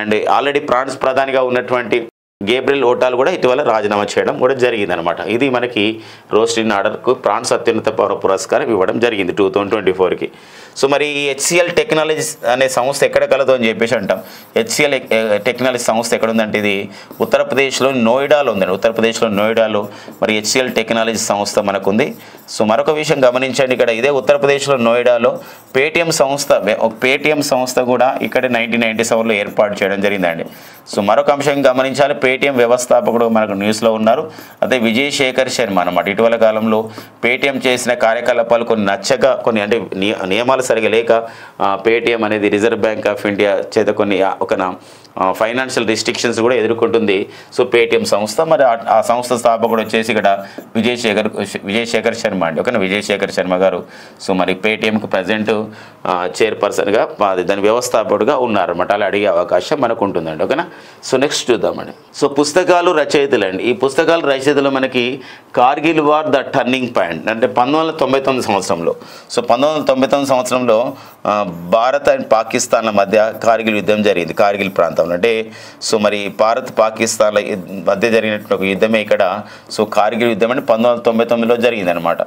అండ్ ఆల్రెడీ ఫ్రాన్స్ ప్రధానిగా ఉన్నటువంటి గేబ్రియల్ ఓటాల్ కూడా ఇటీవల రాజీనామా చేయడం కూడా జరిగిందనమాట. ఇది మనకి రోష్ని నాడర్కు ఫ్రాన్స్ అత్యున్నత పౌర పురస్కారం ఇవ్వడం జరిగింది 2024కి. సో మరి ఈ HCL టెక్నాలజీస్ అనే సంస్థ ఎక్కడ కలదు అని చెప్పేసి అంటాం. HCL టెక్నాలజీ సంస్థ ఎక్కడ ఉందంటే ఇది ఉత్తరప్రదేశ్లో నోయిడాలో ఉందండి. ఉత్తరప్రదేశ్లో నోయిడాలో మరి HCL టెక్నాలజీ సంస్థ మనకు ఉంది. సో మరొక విషయం గమనించండి, ఇక్కడ ఇదే ఉత్తరప్రదేశ్లో నోయిడాలో పేటిఎం సంస్థ కూడా ఇక్కడ 1997లో ఏర్పాటు చేయడం జరిగిందండి. సో మరొక అంశం గమనించాలి, పేటిఎం వ్యవస్థాపకుడు మనకు న్యూస్లో ఉన్నారు, అదే విజయ్ శేఖర్ శర్మ అనమాట. ఇటీవల కాలంలో పేటిఎం చేసిన కార్యకలాపాలు కొన్ని నచ్చక, కొన్ని అంటే నియమాలు సరిగా లేక పేటిఎం అనేది రిజర్వ్ బ్యాంక్ ఆఫ్ ఇండియా చేత కొన్ని ఫైనాన్షియల్ రిస్ట్రిక్షన్స్ కూడా ఎదుర్కొంటుంది. సో పేటిఎం సంస్థ, మరి ఆ సంస్థ స్థాపకుడు వచ్చేసి ఇక్కడ విజయ్ శేఖర్ శర్మ అండి. ఓకేనా, విజయ్ శేఖర్ శర్మ గారు. సో మరి పేటిఎంకి ప్రజెంట్ చైర్పర్సన్గా దాని వ్యవస్థాపకుడుగా ఉన్నారన్నమాట. అలా అడిగే అవకాశం మనకు ఉంటుందండి. ఓకేనా. సో నెక్స్ట్ చూద్దామండి. సో పుస్తకాలు రచయితలండి. ఈ పుస్తకాలు రచయితలు మనకి Kargil war the turning point అంటే 1999 సంవత్సరంలో. సో 1999 సంవత్సరంలో భారత్ అండ్ పాకిస్తాన్ల మధ్య కార్గిల్ యుద్ధం జరిగింది. కార్గిల్ ప్రాంతంలో అంటే సో మరి భారత్ పాకిస్తాన్ల మధ్య జరిగినటువంటి ఒక యుద్ధమే ఇక్కడ సో కార్గిల్ యుద్ధం అంటే 1999లో జరిగిందనమాట.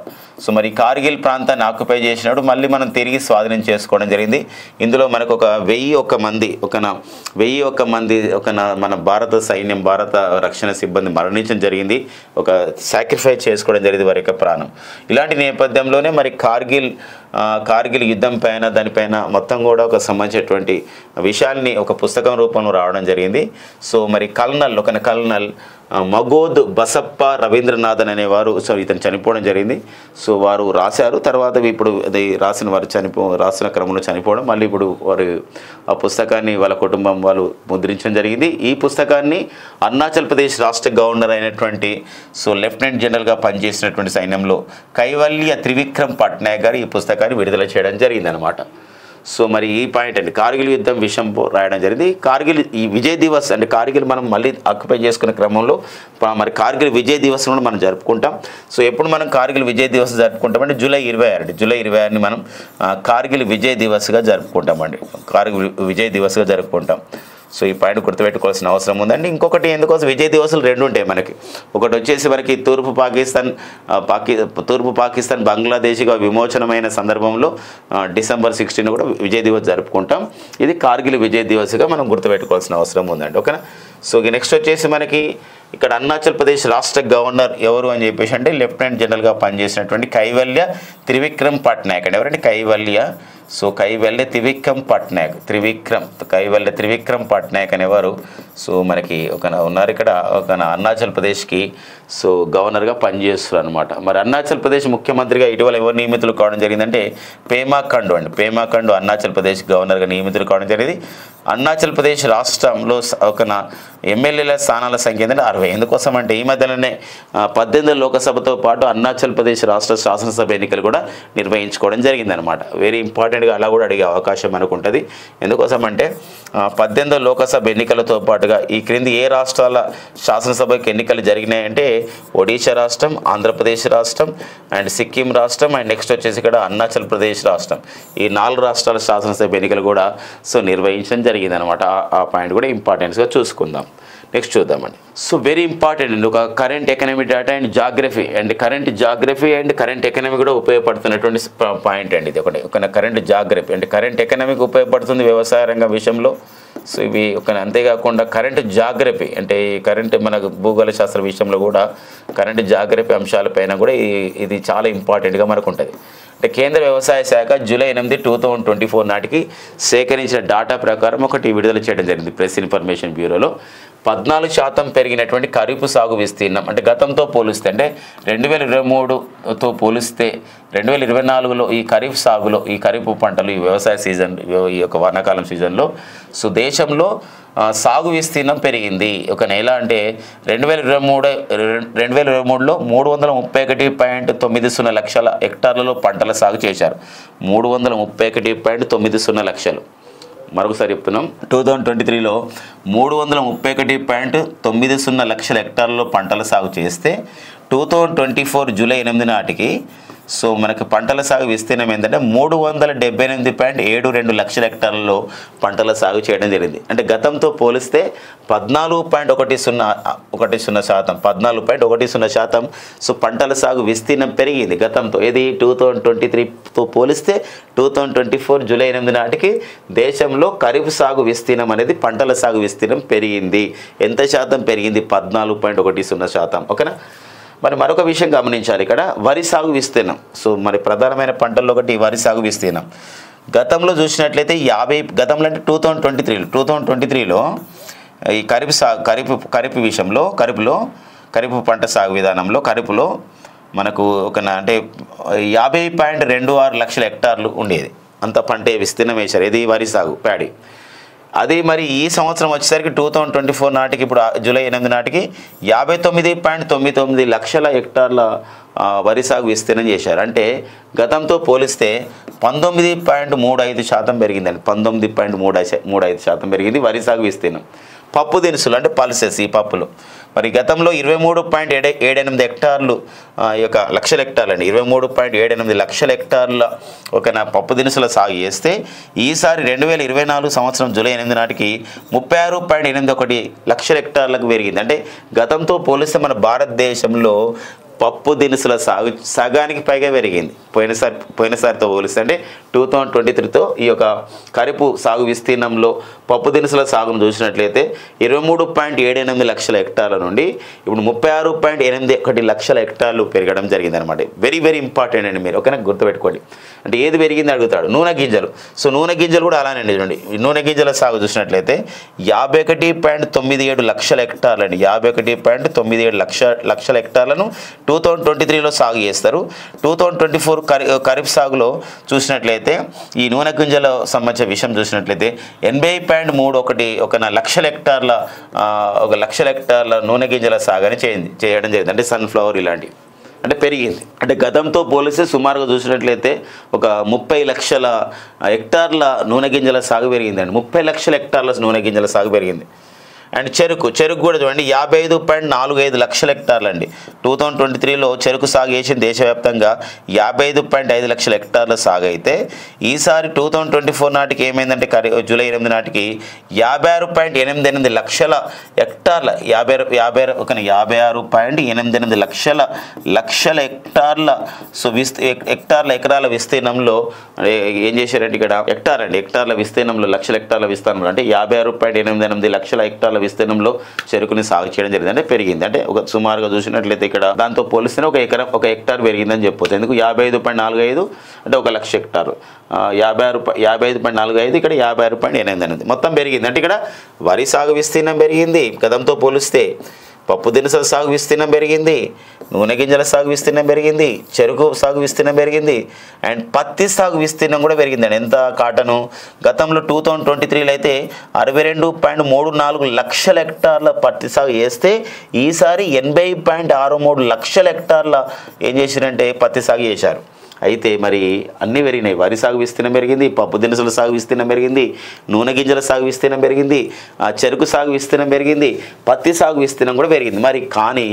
సో మరి కార్గిల్ ప్రాంతాన్ని ఆక్యుపై చేసినప్పుడు మళ్ళీ మనం తిరిగి స్వాధీనం చేసుకోవడం జరిగింది. ఇందులో మనకు ఒక 1001 మంది మన భారత సైన్యం, భారత రక్షణ సిబ్బంది మరణించడం జరిగింది. ఒక సాక్రిఫైస్ చేసుకోవడం జరిగింది వారి యొక్క ప్రాణం. ఇలాంటి నేపథ్యంలోనే మరి కార్గిల్ యుద్ధం పైన దానిపైన మొత్తం కూడా ఒక సంబంధించినటువంటి విషయాల్ని ఒక పుస్తకం రూపంలో రావడం జరిగింది. సో మరి కల్నల్ మగోద్ బసప్ప రవీంద్రనాథన్ అనేవారు సో ఇతను చనిపోవడం జరిగింది. సో వారు రాశారు, తర్వాత ఇప్పుడు అది రాసిన క్రమంలో చనిపోవడం, మళ్ళీ ఇప్పుడు వారు ఆ పుస్తకాన్ని వాళ్ళ కుటుంబం వాళ్ళు ముద్రించడం జరిగింది. ఈ పుస్తకాన్ని అరుణాచల్ ప్రదేశ్ రాష్ట్ర గవర్నర్ అయినటువంటి సో లెఫ్టినెంట్ జనరల్గా పనిచేసినటువంటి సైన్యంలో కైవల్య త్రివిక్రమ్ పట్నాయక్ గారు ఈ పుస్తకాన్ని విడుదల చేయడం జరిగిందనమాట. సో మరి ఈ పాయింట్ అండి, కార్గిల్ యుద్ధం విషయం రాయడం జరిగింది. కార్గిల్ ఈ విజయ్ దివస్ అంటే కార్గిల్ మనం మళ్ళీ ఆక్యుపై చేసుకునే క్రమంలో మరి కార్గిల్ విజయ్ దివస్ కూడా మనం జరుపుకుంటాం. సో ఎప్పుడు మనం కార్గిల్ విజయ్ దివస్ జరుపుకుంటామంటే జూలై 26 జూలై 26ని మనం కార్గిల్ విజయ్ దివస్గా జరుపుకుంటామండి. కార్గిల్ విజయ్ దివస్గా జరుపుకుంటాం. సో ఈ పాయింట్ గుర్తుపెట్టుకోవాల్సిన అవసరం ఉందండి. ఇంకొకటి ఎందుకోసం విజయ్ దివస్లు రెండు ఉంటాయి మనకి. ఒకటి వచ్చేసి మనకి తూర్పు పాకిస్తాన్ బంగ్లాదేశ్గా విమోచనమైన సందర్భంలో డిసెంబర్ 16 కూడా విజయ్ దివస్ జరుపుకుంటాం. ఇది కార్గిల్ విజయ్ దివస్గా మనం గుర్తుపెట్టుకోవాల్సిన అవసరం ఉందండి. ఓకేనా. సో నెక్స్ట్ వచ్చేసి మనకి ఇక్కడ అరుణాచల్ ప్రదేశ్ రాష్ట్ర గవర్నర్ ఎవరు అని చెప్పేసి అంటే లెఫ్టినెంట్ జనరల్గా పనిచేసినటువంటి కైవల్య త్రివిక్రమ్ పట్నాయక్ అండి. ఎవరంటే కైవల్య త్రివిక్రమ్ పట్నాయక్ అనేవారు. సో మనకి ఉన్నారు ఇక్కడ అరుణాచల్ ప్రదేశ్కి సో గవర్నర్గా పనిచేస్తారు అనమాట. మరి అరుణాచల్ ప్రదేశ్ ముఖ్యమంత్రిగా ఇటీవల ఎవరు నియమితులు కావడం జరిగిందంటే పేమా ఖండు అరుణాచల్ ప్రదేశ్ గవర్నర్గా నియమితులు కావడం జరిగింది. అరుణాచల్ ప్రదేశ్ రాష్ట్రంలో ఎమ్మెల్యేల స్థానాల సంఖ్య ఏంటంటే 60. ఎందుకోసం అంటే ఈ మధ్యలోనే 18 లోకసభతో పాటు అరుణాచల్ ప్రదేశ్ రాష్ట్ర శాసనసభ ఎన్నికలు కూడా నిర్వహించుకోవడం జరిగిందనమాట. వెరీ ఇంపార్టెంట్గా అలా కూడా అడిగే అవకాశం మనకు ఉంటుంది. ఎందుకోసం అంటే 18 లోకసభ ఎన్నికలతో పాటుగా ఈ క్రింది ఏ రాష్ట్రాల శాసనసభకి ఎన్నికలు జరిగినాయంటే ఒడిశా రాష్ట్రం, ఆంధ్రప్రదేశ్ రాష్ట్రం అండ్ సిక్కిం రాష్ట్రం అండ్ నెక్స్ట్ వచ్చేసి ఇక్కడ అరుణాచల్ ప్రదేశ్ రాష్ట్రం. ఈ 4 రాష్ట్రాల శాసనసభ ఎన్నికలు కూడా సో నిర్వహించడం జరిగిందనమాట. ఆ పాయింట్ కూడా ఇంపార్టెన్స్గా చూసుకుందాం. నెక్స్ట్ చూద్దామండి. సో వెరీ ఇంపార్టెంట్ అండి, ఒక current economic data and geography and current economy కూడా ఉపయోగపడుతున్నటువంటి పాయింట్ అండి. ఇది ఒక కరెంట్ జాగ్రఫీ అంటే కరెంట్ ఎకనామీకి ఉపయోగపడుతుంది వ్యవసాయ రంగం విషయంలో. సో ఇవి అంతేకాకుండా కరెంట్ జాగ్రఫీ అంటే ఈ కరెంట్ మన భూగోళ శాస్త్ర విషయంలో కూడా కరెంట్ జాగ్రఫీ అంశాలపైన కూడా ఇది చాలా ఇంపార్టెంట్గా మనకు ఉంటుంది. అంటే కేంద్ర వ్యవసాయ శాఖ జూలై 8, 2024 నాటికి సేకరించిన డేటా ప్రకారం ఒకటి విడుదల చేయడం జరిగింది ప్రెస్ ఇన్ఫర్మేషన్ బ్యూరోలో. 14% పెరిగినటువంటి ఖరీఫ్ సాగు విస్తీర్ణం అంటే గతంతో పోలిస్తే అంటే 2023తో పోలిస్తే 2024లో ఈ ఖరీఫ్ సాగులో ఈ ఖరీఫ్ పంటలు ఈ వ్యవసాయ సీజన్ ఈ యొక్క వానాకాలం సీజన్లో సో దేశంలో సాగు విస్తీర్ణం పెరిగింది. ఒక నెల అంటే 2023లో 331.90 లక్షల హెక్టార్లలో పంటల సాగు చేశారు. 331.90 లక్షలు. మరొకసారి చెప్తున్నాం, 2023లో 331.90 లక్షల హెక్టార్లలో పంటల సాగు చేస్తే 2024 జూలై 8 నాటికి సో మనకి పంటల సాగు విస్తీర్ణం ఏంటంటే 378.72 లక్షల హెక్టార్లలో పంటల సాగు చేయడం జరిగింది. అంటే గతంతో పోలిస్తే 14.10% సో పంటల సాగు విస్తీర్ణం పెరిగింది గతంతో. ఇది 2023తో పోలిస్తే 2024 జూలై 8 నాటికి దేశంలో ఖరీఫ్ సాగు విస్తీర్ణం అనేది పంటల సాగు విస్తీర్ణం పెరిగింది. ఎంత శాతం పెరిగింది? 14.10%. ఓకేనా. మరి మరొక విషయం గమనించాలి, ఇక్కడ వరి సాగు విస్తీర్ణం. సో మరి ప్రధానమైన పంటల్లో ఒకటి వరి సాగు విస్తీర్ణం. గతంలో చూసినట్లయితే గతంలో అంటే 2023లో ఈ ఖరీఫ్ విషయంలో ఖరీఫ్ పంట సాగు విధానంలో ఖరీఫ్లో మనకు అంటే 50.26 లక్షల హెక్టార్లు ఉండేది. అంత పంటే విస్తీర్ణం వేశారు. ఇది వరి సాగు ప్యాడీ. అది మరి ఈ సంవత్సరం వచ్చేసరికి 2024 నాటికి ఇప్పుడు జూలై 8 నాటికి 59.99 లక్షల హెక్టార్ల వరి సాగు విస్తీర్ణం చేశారు. అంటే గతంతో పోలిస్తే 19.35% పెరిగిందండి. 19.35% పెరిగింది వరి సాగు విస్తీర్ణం. పప్పు దినుసులు అంటే పల్సెస్, ఈ పప్పులు మరి గతంలో 23.78 హెక్టార్లు యొక్క లక్షల హెక్టార్లు అండి 23.78 లక్షల హెక్టార్ల ఒక పప్పు దినుసుల సాగు చేస్తే ఈసారి 2024 సంవత్సరం జూలై 8 నాటికి 36.81 లక్షల హెక్టార్లకు పెరిగింది. అంటే గతంతో పోలిస్తే మన భారతదేశంలో పప్పు దినుసుల సాగు సగానికి పైగా పెరిగింది పోయినసారితో పోలిస్తే. అంటే 2023తో ఈ యొక్క ఖరీఫ్ సాగు విస్తీర్ణంలో పప్పు దినుసుల సాగును చూసినట్లయితే 23.78 లక్షల హెక్టార్ల నుండి ఇప్పుడు 36.81 లక్షల హెక్టార్లు పెరగడం జరిగింది అనమాట. వెరీ వెరీ ఇంపార్టెంట్ అండి, మీరు ఓకేనా గుర్తుపెట్టుకోండి. అంటే ఏది పెరిగింది అడుగుతాడు. నూనె గింజలు. సో నూనె గింజలు కూడా అలానే చూడండి. నూనె గింజల సాగు చూసినట్లయితే 51.97 లక్షల హెక్టార్లు అండి 51.97 లక్షల హెక్టార్లను 2023లో సాగు చేస్తారు. 2024 ఖరీఫ్ సాగులో చూసినట్లయితే ఈ నూనె గింజల సంబంధించిన విషయం చూసినట్లయితే 80.31 లక్షల హెక్టార్ల నూనె గింజల సాగుని చేయడం జరిగింది. అంటే సన్ఫ్లవర్ ఇలాంటివి అంటే పెరిగింది. అంటే గతంతో పోలిస్తే సుమారుగా చూసినట్లయితే ఒక 30 లక్షల హెక్టార్ల నూనె గింజల సాగు పెరిగిందండి. 30 లక్షల హెక్టార్ల నూనె గింజల సాగు పెరిగింది. అండ్ చెరుకు కూడా చూడండి 55.45 లక్షల హెక్టార్లు అండి. 2023లో చెరుకు సాగు చేసిన దేశవ్యాప్తంగా 55.5 లక్షల హెక్టార్ల సాగు అయితే ఈసారి 2024 నాటికి ఏమైందంటే జూలై 8 నాటికి 56.88 లక్షల హెక్టార్ల 56.88 లక్షల హెక్టార్ల ఎకరాల విస్తీర్ణంలో ఏం చేశారంటే ఇక్కడ హెక్టార్ల విస్తీర్ణంలో లక్షల హెక్టార్ల విస్తీర్ణంలో అంటే 56.88 లక్షల హెక్టార్ల విస్తీర్ణంలో చెరుకుని సాగు చేయడం జరిగింది. అంటే పెరిగింది. అంటే ఒక సుమారుగా చూసినట్లయితే ఇక్కడ దాంతో పోలిస్తేనే ఒక హెక్టార్ పెరిగిందని చెప్పొచ్చు. ఎందుకు 55.45 అంటే 1 లక్ష హెక్టారు, 55.45 ఇక్కడ 56.88 మొత్తం పెరిగింది. అంటే ఇక్కడ వరి సాగు విస్తీర్ణం పెరిగింది గతంతో పోలిస్తే, పప్పు దినుసుల సాగు విస్తీర్ణం పెరిగింది, నూనె గింజల సాగు విస్తీర్ణం పెరిగింది, చెరుకు సాగు విస్తీర్ణం పెరిగింది, అండ్ పత్తి సాగు విస్తీర్ణం కూడా పెరిగిందండి. ఎంత కాటను గతంలో 2023లో అయితే 62.34 లక్షల హెక్టార్ల పత్తి సాగు చేస్తే ఈసారి 80.63 లక్షల హెక్టార్ల ఏం చేశారంటే పత్తి సాగు చేశారు. అయితే మరి అన్నీ పెరిగినాయి. వరి సాగు విస్తీర్ణం పెరిగింది, పప్పు దినుసుల సాగు విస్తీర్ణం పెరిగింది, నూనె గింజల సాగు విస్తీర్ణం పెరిగింది, చెరుకు సాగు విస్తీర్ణం పెరిగింది, పత్తి సాగు విస్తీర్ణం కూడా పెరిగింది. మరి కానీ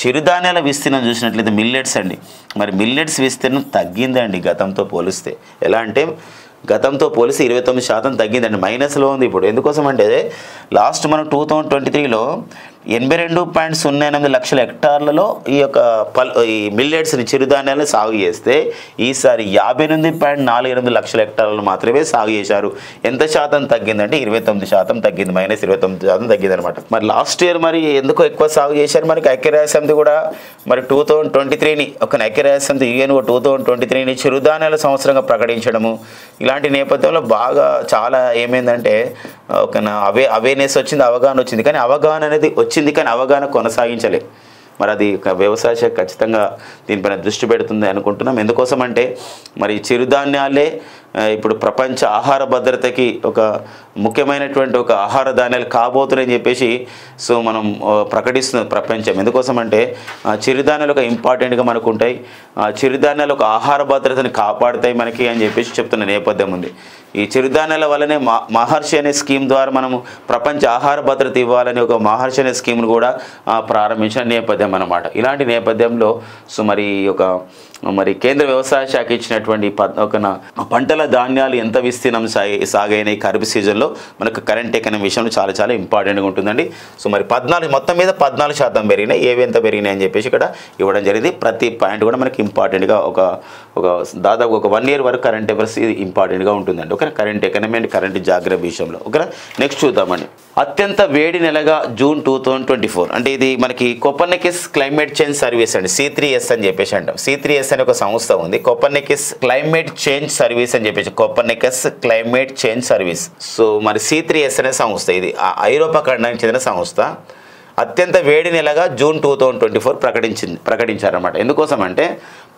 చిరుధాన్యాల విస్తీర్ణం చూసినట్లయితే మిల్లెట్స్ అండి, మరి మిల్లెట్స్ విస్తీర్ణం తగ్గిందండి గతంతో పోలిస్తే. ఎలా అంటే గతంతో పోలిస్తే 29% తగ్గిందండి, మైనస్లో ఉంది ఇప్పుడు. ఎందుకోసం అంటే లాస్ట్ మనం 2023లో 82.08 లక్షల హెక్టార్లలో ఈ మిల్లెట్స్ని చిరుధాన్యాలను సాగు చేస్తే ఈసారి 58.48 లక్షల హెక్టార్లను మాత్రమే సాగు చేశారు. ఎంత శాతం తగ్గిందంటే 29% తగ్గింది, -29% తగ్గింది అనమాట. మరి లాస్ట్ ఇయర్ మరి ఎందుకో ఎక్కువ సాగు చేశారు. మనకి ఐక్యరాజ్య సమితి కూడా మరి 2023ని ఐక్యరాజ్య సమితి UN 2023ని చిరుధాన్యాల సంవత్సరంగా ప్రకటించడము, ఇలాంటి నేపథ్యంలో బాగా చాలా ఏమైందంటే ఒక అవేర్నెస్ వచ్చింది, అవగాహన వచ్చింది. కానీ అవగాహన అనేది వచ్చింది కానీ అవగాహన కొనసాగించలేదు. మరి అది వ్యవసాయ శాఖ ఖచ్చితంగా దీనిపైన దృష్టి పెడుతుంది అనుకుంటున్నాం. ఎందుకోసం అంటే మరి చిరుధాన్యాలే ఇప్పుడు ప్రపంచ ఆహార భద్రతకి ఒక ముఖ్యమైనటువంటి ఒక ఆహార ధాన్యాలు కాబోతున్నాయని చెప్పేసి సో మనం ప్రకటిస్తుంది ప్రపంచం. ఎందుకోసం అంటే చిరుధాన్యాలు ఒక ఇంపార్టెంట్గా మనకు ఉంటాయి, చిరుధాన్యాలు ఒక ఆహార భద్రతని కాపాడుతాయి మనకి అని చెప్పేసి చెప్తున్న నేపథ్యం ఉంది. ఈ చిరుధాన్యాల వల్లనే మహర్షి అనే స్కీమ్ ద్వారా మనము ప్రపంచ ఆహార భద్రత ఇవ్వాలని ఒక మహర్షి అనే స్కీమ్ను కూడా ప్రారంభించిన నేపథ్యం అన్నమాట. ఇలాంటి నేపథ్యంలో సో మరి కేంద్ర వ్యవసాయ శాఖ ఇచ్చినటువంటి పంటల ధాన్యాలు ఎంత విస్తీర్ణం సాగైనాయి ఖరీఫ్ సీజన్లో మనకు కరెంట్ ఎకనామీ విషయంలో చాలా చాలా ఇంపార్టెంట్గా ఉంటుందండి. సో మరి మొత్తం మీద 14% పెరిగినాయి, ఏవి ఎంత పెరిగినాయి అని చెప్పేసి ఇక్కడ ఇవ్వడం జరిగింది. ప్రతి పాయింట్ కూడా మనకి ఇంపార్టెంట్గా దాదాపు 1 ఇయర్ వరకు కరెంట్ అఫైర్స్ ఇది ఇంపార్టెంట్గా ఉంటుందండి. Okay, current economy and current geography విషయంలో. ఓకేనా, నెక్స్ట్ చూద్దామండి. అత్యంత వేడి నెలగా జూన్ 2024 అంటే ఇది మనకి కోపర్నికస్ క్లైమేట్ చేంజ్ సర్వీస్ అండి, C3S అని చెప్పేసి అంటాం. C3S అనే ఒక సంస్థ ఉంది, కోపర్నికస్ క్లైమేట్ చేంజ్ సర్వీస్ అని చెప్పేసి, Copernicus climate change service. So మరి C3S అనే సంస్థ ఇది ఐరోపా ఖండానికి చెందిన సంస్థ. అత్యంత వేడి నెలగా జూన్ 2024 ప్రకటించారన్నమాట. ఎందుకోసం అంటే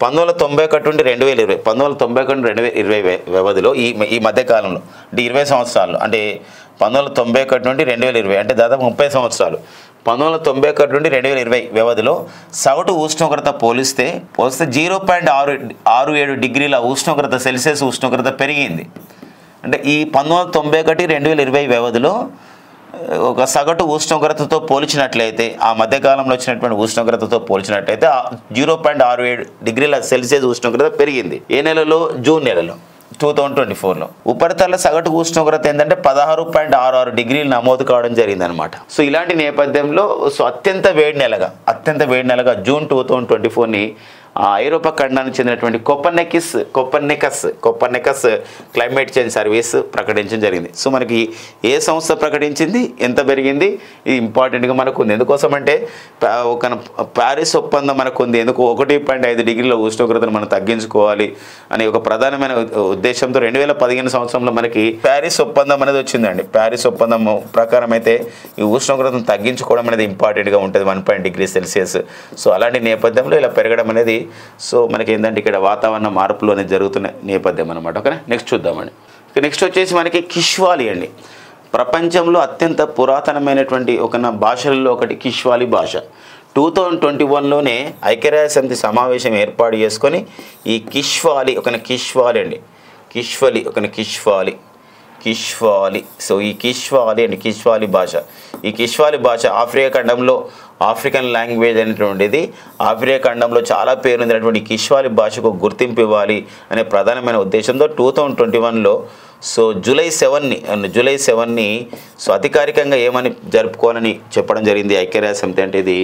1991 నుండి 2020, 1991 నుండి 2020 వ్యవధిలో ఈ మధ్యకాలంలో అంటే 20 సంవత్సరాలు, అంటే 1991 నుండి 2020 అంటే దాదాపు 30 సంవత్సరాలు. 1991 నుండి 2020 వ్యవధిలో సగటు ఉష్ణోగ్రత పోలిస్తే 0.67 డిగ్రీల ఉష్ణోగ్రత సెల్సియస్ ఉష్ణోగ్రత పెరిగింది. అంటే ఈ 1991-2020 వ్యవధిలో ఒక సగటు ఉష్ణోగ్రతతో పోల్చినట్లయితే, ఆ మధ్యకాలంలో వచ్చినటువంటి ఉష్ణోగ్రతతో పోల్చినట్లయితే 0.67 డిగ్రీల సెల్సియస్ ఉష్ణోగ్రత పెరిగింది. ఏ నెలలో? జూన్ నెలలో 2024లో. ఉపరితల సగటు ఉష్ణోగ్రత ఏంటంటే 16.66 డిగ్రీలు నమోదు కావడం జరిగింది అనమాట. సో ఇలాంటి నేపథ్యంలో అత్యంత వేడి నెలగా జూన్ 2024ని ఐరోపా ఖండానికి చెందినటువంటి కోపర్నికస్ క్లైమేట్ చేంజ్ సర్వీస్ ప్రకటించడం జరిగింది. సో మనకి ఏ సంస్థ ప్రకటించింది, ఎంత పెరిగింది, ఇది ఇంపార్టెంట్గా మనకు ఉంది. ఎందుకోసం అంటే ఒక ప్యారిస్ ఒప్పందం మనకు ఉంది. ఎందుకు 1.5 డిగ్రీల ఉష్ణోగ్రతను మనం తగ్గించుకోవాలి అనే ఒక ప్రధానమైన ఉద్దేశంతో 2015 సంవత్సరంలో మనకి ప్యారిస్ ఒప్పందం అనేది వచ్చిందండి. ప్యారిస్ ఒప్పందం ప్రకారం అయితే ఈ ఉష్ణోగ్రతను తగ్గించుకోవడం అనేది ఇంపార్టెంట్గా ఉంటుంది, 1 డిగ్రీ సెల్సియస్. సో అలాంటి నేపథ్యంలో ఇలా పెరగడం అనేది సో మనకి ఏంటంటే ఇక్కడ వాతావరణ మార్పులు అనేది జరుగుతున్న నేపథ్యం అనమాట. ఓకే, నెక్స్ట్ చూద్దామండి. నెక్స్ట్ వచ్చేసి మనకి కిష్వాలి అండి. ప్రపంచంలో అత్యంత పురాతనమైనటువంటి భాషలలో ఒకటి కిష్వాలి భాష. 2021లోనే ఐక్యరాజ్య సమితి సమావేశం ఏర్పాటు చేసుకొని ఈ కిష్వాలి అండి, కిష్వాలి. సో ఈ కిష్వాలి భాష ఆఫ్రికా ఖండంలో ఆఫ్రికన్ లాంగ్వేజ్ అనేటువంటిది ఆఫ్రికా ఖండంలో చాలా పేరుందినటువంటి కిష్వాలి భాషకు గుర్తింపు ఇవ్వాలి అనే ప్రధానమైన ఉద్దేశంతో 2021లో సో జూలై 7ని సో అధికారికంగా ఏమని జరుపుకోవాలని చెప్పడం జరిగింది ఐక్యరాజ్య సమితి. అంటే ఇది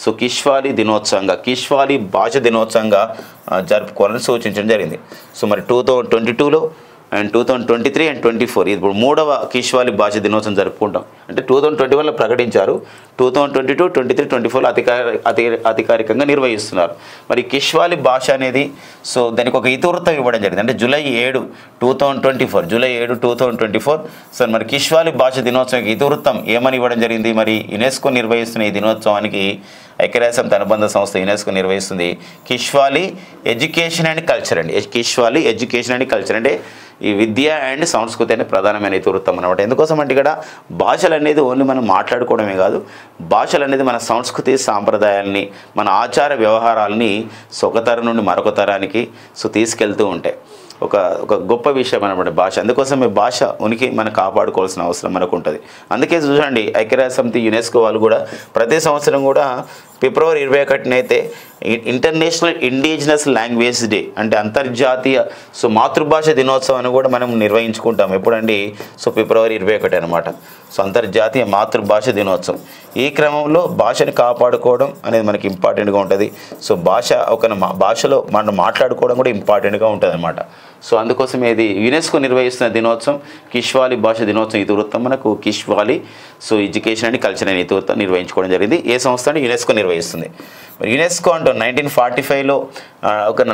సో కిష్వాలి భాష దినోత్సవంగా జరుపుకోవాలని సూచించడం జరిగింది. సో మరి 2022లో అండ్ 2023 అండ్ 2024 ఇప్పుడు 3వ కిష్వాలి భాష దినోత్సవం జరుపుకుంటాం. అంటే 2021లో ప్రకటించారు, 2022, 23, 24లో అధికారికంగా నిర్వహిస్తున్నారు. మరి కిష్వాలి భాష అనేది సో దానికి ఒక ఇతివృత్తం ఇవ్వడం జరిగింది. అంటే జూలై 7, 2024 సో మరి కిష్వాలి భాష దినోత్సవానికి ఇతివృత్తం ఏమని ఇవ్వడం జరిగింది. మరి యునెస్కో నిర్వహిస్తున్న ఈ దినోత్సవానికి ఐక్యరాజ్య సమితి అనుబంధ సంస్థ యునెస్కో నిర్వహిస్తుంది కిష్వాలి ఎడ్యుకేషన్ అండ్ కల్చర్ అండి. కిష్వాలి ఎడ్యుకేషన్ అండ్ కల్చర్ అంటే ఈ విద్య అండ్ సంస్కృతి అనే ప్రధానమైన ఇతివృత్తం అనమాట. ఎందుకోసం అంటే ఇక్కడ భాషలు అనేది ఓన్లీ మనం మాట్లాడుకోవడమే కాదు, భాషలు అనేది మన సంస్కృతి సాంప్రదాయాల్ని, మన ఆచార వ్యవహారాలని ఒక తరం నుండి మరొక తరానికి సో తీసుకెళ్తూ ఉంటాయి. ఒక గొప్ప విషయం అనమాట భాష. అందుకోసం ఈ భాష ఉనికి మనం కాపాడుకోవాల్సిన అవసరం మనకు ఉంటుంది. అందుకే చూడండి ఐక్యరాజ్య సమితి యునెస్కో వాళ్ళు కూడా ప్రతి సంవత్సరం కూడా ఫిబ్రవరి 21న అయితే ఇంటర్నేషనల్ ఇండిజినస్ లాంగ్వేజ్ డే అంటే అంతర్జాతీయ సో మాతృభాష దినోత్సవాన్ని కూడా మనం నిర్వహించుకుంటాం. ఎప్పుడండి సో ఫిబ్రవరి 21 అనమాట. సో అంతర్జాతీయ మాతృభాష దినోత్సవం. ఈ క్రమంలో భాషని కాపాడుకోవడం అనేది మనకి ఇంపార్టెంట్గా ఉంటుంది. సో భాషలో మనం మాట్లాడుకోవడం కూడా ఇంపార్టెంట్గా ఉంటుంది అనమాట. సో అందుకోసం ఇది యునెస్కో నిర్వహిస్తున్న దినోత్సవం కిష్వాలి భాష దినోత్సవం ఇతివృత్తం మనకు కిష్వాలి సో ఎడ్యుకేషన్ అండ్ కల్చర్ అనే ఇతివృత్తం నిర్వహించుకోవడం జరిగింది. ఏ సంస్థ అంటే యునెస్కో నిర్వహిస్తుంది. మరి యునెస్కో అంటూ 1945లో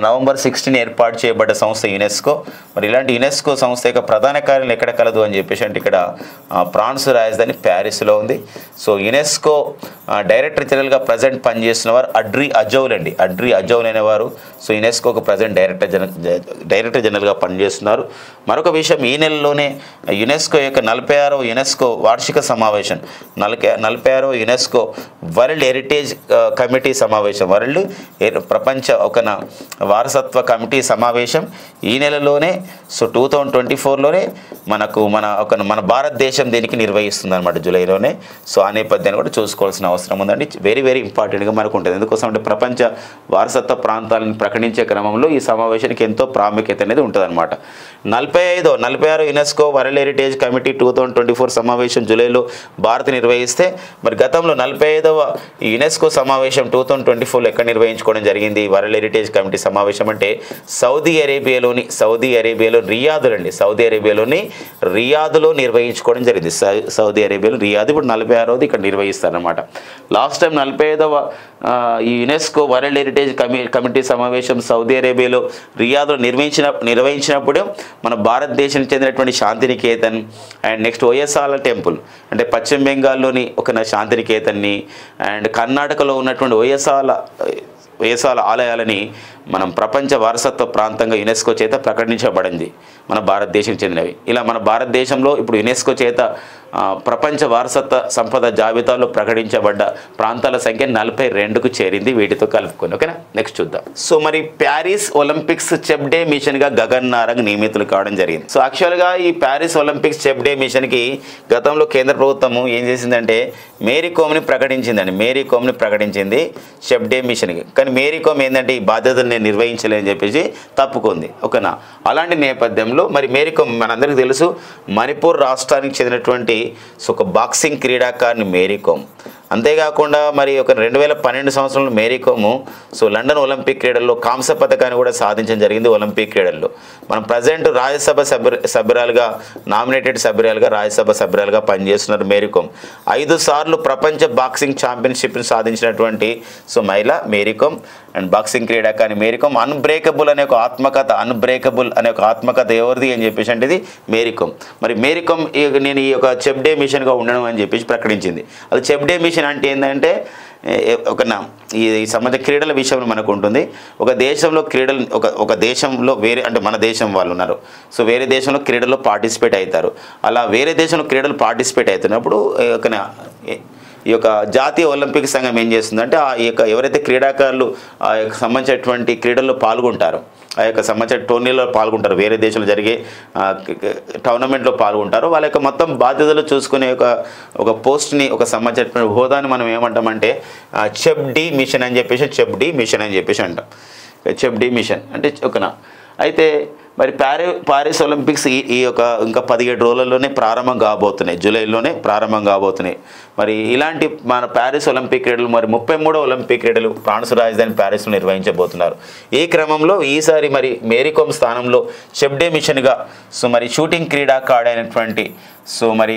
నవంబర్ 16 ఏర్పాటు చేయబడ్డ సంస్థ యునెస్కో. మరి ఇలాంటి యునెస్కో సంస్థ యొక్క ప్రధాన కార్యాలయం ఎక్కడ కలదు అని చెప్పేసి అంటే ఇక్కడ ఫ్రాన్స్ రాజధాని ప్యారిస్లో ఉంది. సో యునెస్కో డైరెక్టర్ జనరల్గా ప్రజెంట్ పనిచేస్తున్నవారు అడ్రీ అజౌల్ అనేవారు సో యునెస్కోకు ప్రజెంట్ డైరెక్టర్ జనరల్గా పనిచేస్తున్నారు. మరొక విషయం, ఈ నెలలోనే యునెస్కో యొక్క 46వ యునెస్కో వార్షిక సమావేశం 46వ యునెస్కో వరల్డ్ హెరిటేజ్ కమిటీ సమావేశం ప్రపంచ వారసత్వ కమిటీ సమావేశం ఈ నెలలోనే సో 2024లోనే మన భారతదేశం దీనికి నిర్వహిస్తుంది అనమాట, జూలైలోనే. సో ఆ నేపథ్యాన్ని కూడా చూసుకోవాల్సిన అవసరం ఉందండి. వెరీ వెరీ ఇంపార్టెంట్గా మనకు ఉంటుంది. ఎందుకోసం అంటే ప్రపంచ వారసత్వ ప్రాంతాలను ప్రకటించే క్రమంలో ఈ సమావేశానికి ఎంతో ప్రాముఖ్యత అనేది ఉంటుంది అనమాట. 46వ యునెస్కో వరల్డ్ హెరిటేజ్ కమిటీ 2024 సమావేశం జూలైలో భారత్ నిర్వహిస్తే మరి గతంలో 45వ యునెస్కో సమావేశం 2024లో ఎక్కడ నిర్వహించుకోవడం జరిగింది. వరల్డ్ హెరిటేజ్ కమిటీ సమావేశం అంటే సౌదీ అరేబియాలోని రియాద్లో నిర్వహించుకోవడం జరిగింది. సౌదీ అరేబియాలో రియాద్ ఇప్పుడు 46వది ఇక్కడ నిర్వహిస్తారనమాట. లాస్ట్ టైం 45వ ఈ యునెస్కో వరల్డ్ హెరిటేజ్ కమిటీ సమావేశం సౌదీ అరేబియాలో రియాద్లో నిర్వహించినప్పుడు మన భారతదేశానికి చెందినటువంటి శాంతినికేతన్ అండ్ నెక్స్ట్ ఓయసాల టెంపుల్ అంటే పశ్చిమ బెంగాల్లోని ఒక శాంతినికేతన్ని అండ్ కర్ణాటకలో ఉన్నటువంటి ఓయసాల ఆలయాలని మనం ప్రపంచ వారసత్వ ప్రాంతంగా యునెస్కో చేత ప్రకటించబడింది, మన భారతదేశం చెందినవి. ఇలా మన భారతదేశంలో ఇప్పుడు యునెస్కో చేత ప్రపంచ వారసత్వ సంపద జాబితాలో ప్రకటించబడ్డ ప్రాంతాల సంఖ్య 42కు చేరింది వీటితో కలుపుకొని. ఓకేనా, నెక్స్ట్ చూద్దాం. సో మరి ప్యారిస్ ఒలింపిక్స్ చెఫ్ డే మిషన్గా గగన్ నారంగ్ నియమితులు కావడం జరిగింది. సో యాక్చువల్గా ఈ ప్యారిస్ ఒలింపిక్స్ చెఫ్ డే మిషన్కి గతంలో కేంద్ర ప్రభుత్వం ఏం చేసిందంటే మేరీ కోమ్ని ప్రకటించింది చెఫ్ డే మిషన్కి. కానీ మేరీ కోమ్ ఏంటంటే ఈ బాధ్యతను నేను నిర్వహించలేని చెప్పేసి తప్పుకుంది. ఓకేనా, అలాంటి నేపథ్యంలో మరి మేరీ కోమ్ మనందరికీ తెలుసు మణిపూర్ రాష్ట్రానికి చెందినటువంటి ఒక బాక్సింగ్ క్రీడాకారిణి మేరీ కోమ్. అంతేకాకుండా మరి 2012 సంవత్సరంలో Mary Kom so London Olympic క్రీడల్లో కాంస్య పథకాన్ని కూడా సాధించడం జరిగింది. ఒలింపిక్ క్రీడల్లో మనం ప్రజెంట్ రాజ్యసభ సభ్యురాలుగా రాజ్యసభ సభ్యురాలుగా పనిచేస్తున్నారు మేరీ కోమ్. 5 సార్లు ప్రపంచ బాక్సింగ్ ఛాంపియన్షిప్ని సాధించినటువంటి సో మహిళ మేరీ కోమ్ అండ్ బాక్సింగ్ క్రీడాకారిణి మేరీ కోమ్. అన్బ్రేకబుల్ అనే ఒక ఆత్మకథ ఎవరిది అని చెప్పేసి అంటే ఇది మేరీ కోమ్. మరి మేరీ కోమ్ నేను ఈ యొక్క చెఫ్ డే మిషన్గా ఉండడం అని చెప్పేసి ప్రకటించింది. అది చెఫ్ డే మిషన్ అంటే ఏంటంటే ఈ సంబంధ క్రీడల విషయంలో మనకు ఉంటుంది. ఒక దేశంలో ఒక దేశంలో వేరే అంటే మన దేశం వాళ్ళు ఉన్నారు, సో వేరే దేశంలో క్రీడల్లో పార్టిసిపేట్ అవుతారు. అలా వేరే దేశంలో క్రీడలు పార్టిసిపేట్ అవుతున్నప్పుడు ఈ యొక్క జాతీయ ఒలింపిక్ సంఘం ఏం చేస్తుందంటే ఈ యొక్క ఎవరైతే క్రీడాకారులు ఆ యొక్క సంబంధించినటువంటి క్రీడల్లో పాల్గొంటారో, ఆ యొక్క సంబంధించిన టోర్నీలో పాల్గొంటారు, వేరే దేశంలో జరిగే టోర్నమెంట్లో పాల్గొంటారో, వాళ్ళ యొక్క మొత్తం బాధ్యతలు చూసుకునే ఒక పోస్ట్ని, ఒక సంబంధించిన హోదాని మనం ఏమంటామంటే చెఫ్ డి మిషన్ అని చెప్పేసి, చెఫ్ డి మిషన్ అని చెప్పేసి అంటాం. చెఫ్ డి మిషన్ అంటే ఒకనా. అయితే మరి పారిస్ ఒలింపిక్స్ ఈ యొక్క ఇంకా 17 రోజుల్లోనే ప్రారంభం కాబోతున్నాయి, జూలైలోనే ప్రారంభం కాబోతున్నాయి. మరి ఇలాంటి మన ప్యారిస్ ఒలింపిక్ క్రీడలు మరి 33వ ఒలింపిక్ క్రీడలు ఫ్రాన్స్ రాజధాని ప్యారిస్లో నిర్వహించబోతున్నారు. ఈ క్రమంలో ఈసారి మరి మేరీకోమ్ స్థానంలో చెఫ్ డే మిషన్గా మరి షూటింగ్ క్రీడాకారుడు అయినటువంటి మరి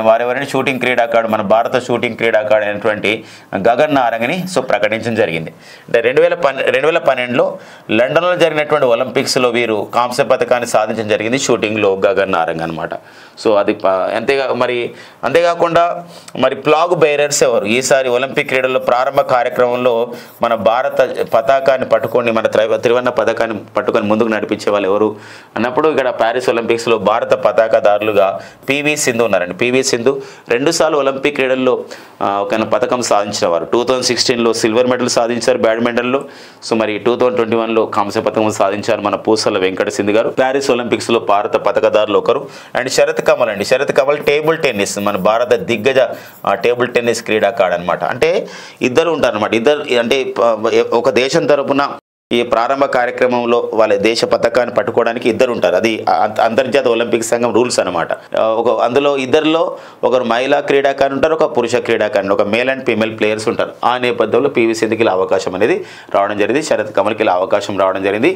వారెవరైనా షూటింగ్ క్రీడాకారుడు, మన భారత షూటింగ్ క్రీడాకారుడు అయినటువంటి గగన్ నారంగ్ని ప్రకటించడం జరిగింది. అంటే 2012లో లండన్లో జరిగినటువంటి ఒలింపిక్స్లో వీరు కాంస్య పథకాన్ని సాధించడం జరిగింది షూటింగ్లో గగన్ నారంగ్ అనమాట. అది అంతేకాకుండా మరి ఫ్లాగ్ బేరర్స్ ఎవరు ఈసారి ఒలింపిక్ క్రీడల్లో ప్రారంభ కార్యక్రమంలో మన భారత పతాకాన్ని పట్టుకొని, మన త్రివర్ణ పతాకాన్ని పట్టుకొని ముందుకు నడిపించే వాళ్ళు ఎవరు అన్నప్పుడు ఇక్కడ ప్యారిస్ ఒలింపిక్స్లో భారత పతాకదారులుగా పివి సింధు ఉన్నారండి. పివి సింధు 2 సార్లు ఒలింపిక్ క్రీడల్లో ఒక పథకం సాధించిన వారు. 2016లో సిల్వర్ మెడల్ సాధించారు బ్యాడ్మింటన్లో. మరి 2021లో కాంస్య పథకం సాధించారు మన పూసల వెంకట సింధు గారు. ప్యారిస్ ఒలింపిక్స్లో భారత పథకదారులు ఒకరు. And Sharath Kamal table tennis, మన భారత దిగ్గజ టేబుల్ టెన్నిస్ క్రీడాకారుడు అనమాట. అంటే ఇద్దరు ఉంటారనమాట. అంటే ఒక దేశం తరపున ఈ ప్రారంభ కార్యక్రమంలో వాళ్ళ దేశ పథకాన్ని పట్టుకోవడానికి ఇద్దరు ఉంటారు. అది అంతర్జాతీయ ఒలింపిక్ సంఘం రూల్స్ అనమాట. అందులో ఇద్దరిలో ఒకరు మహిళా క్రీడాకారులు ఉంటారు, ఒక పురుష క్రీడాకారులు, ఒక మేల్ అండ్ ఫీమేల్ ప్లేయర్స్ ఉంటారు. ఆ నేపథ్యంలో పివి సింధుకి అవకాశం అనేది రావడం జరిగింది, శరత్ కమల్కి అవకాశం రావడం జరిగింది.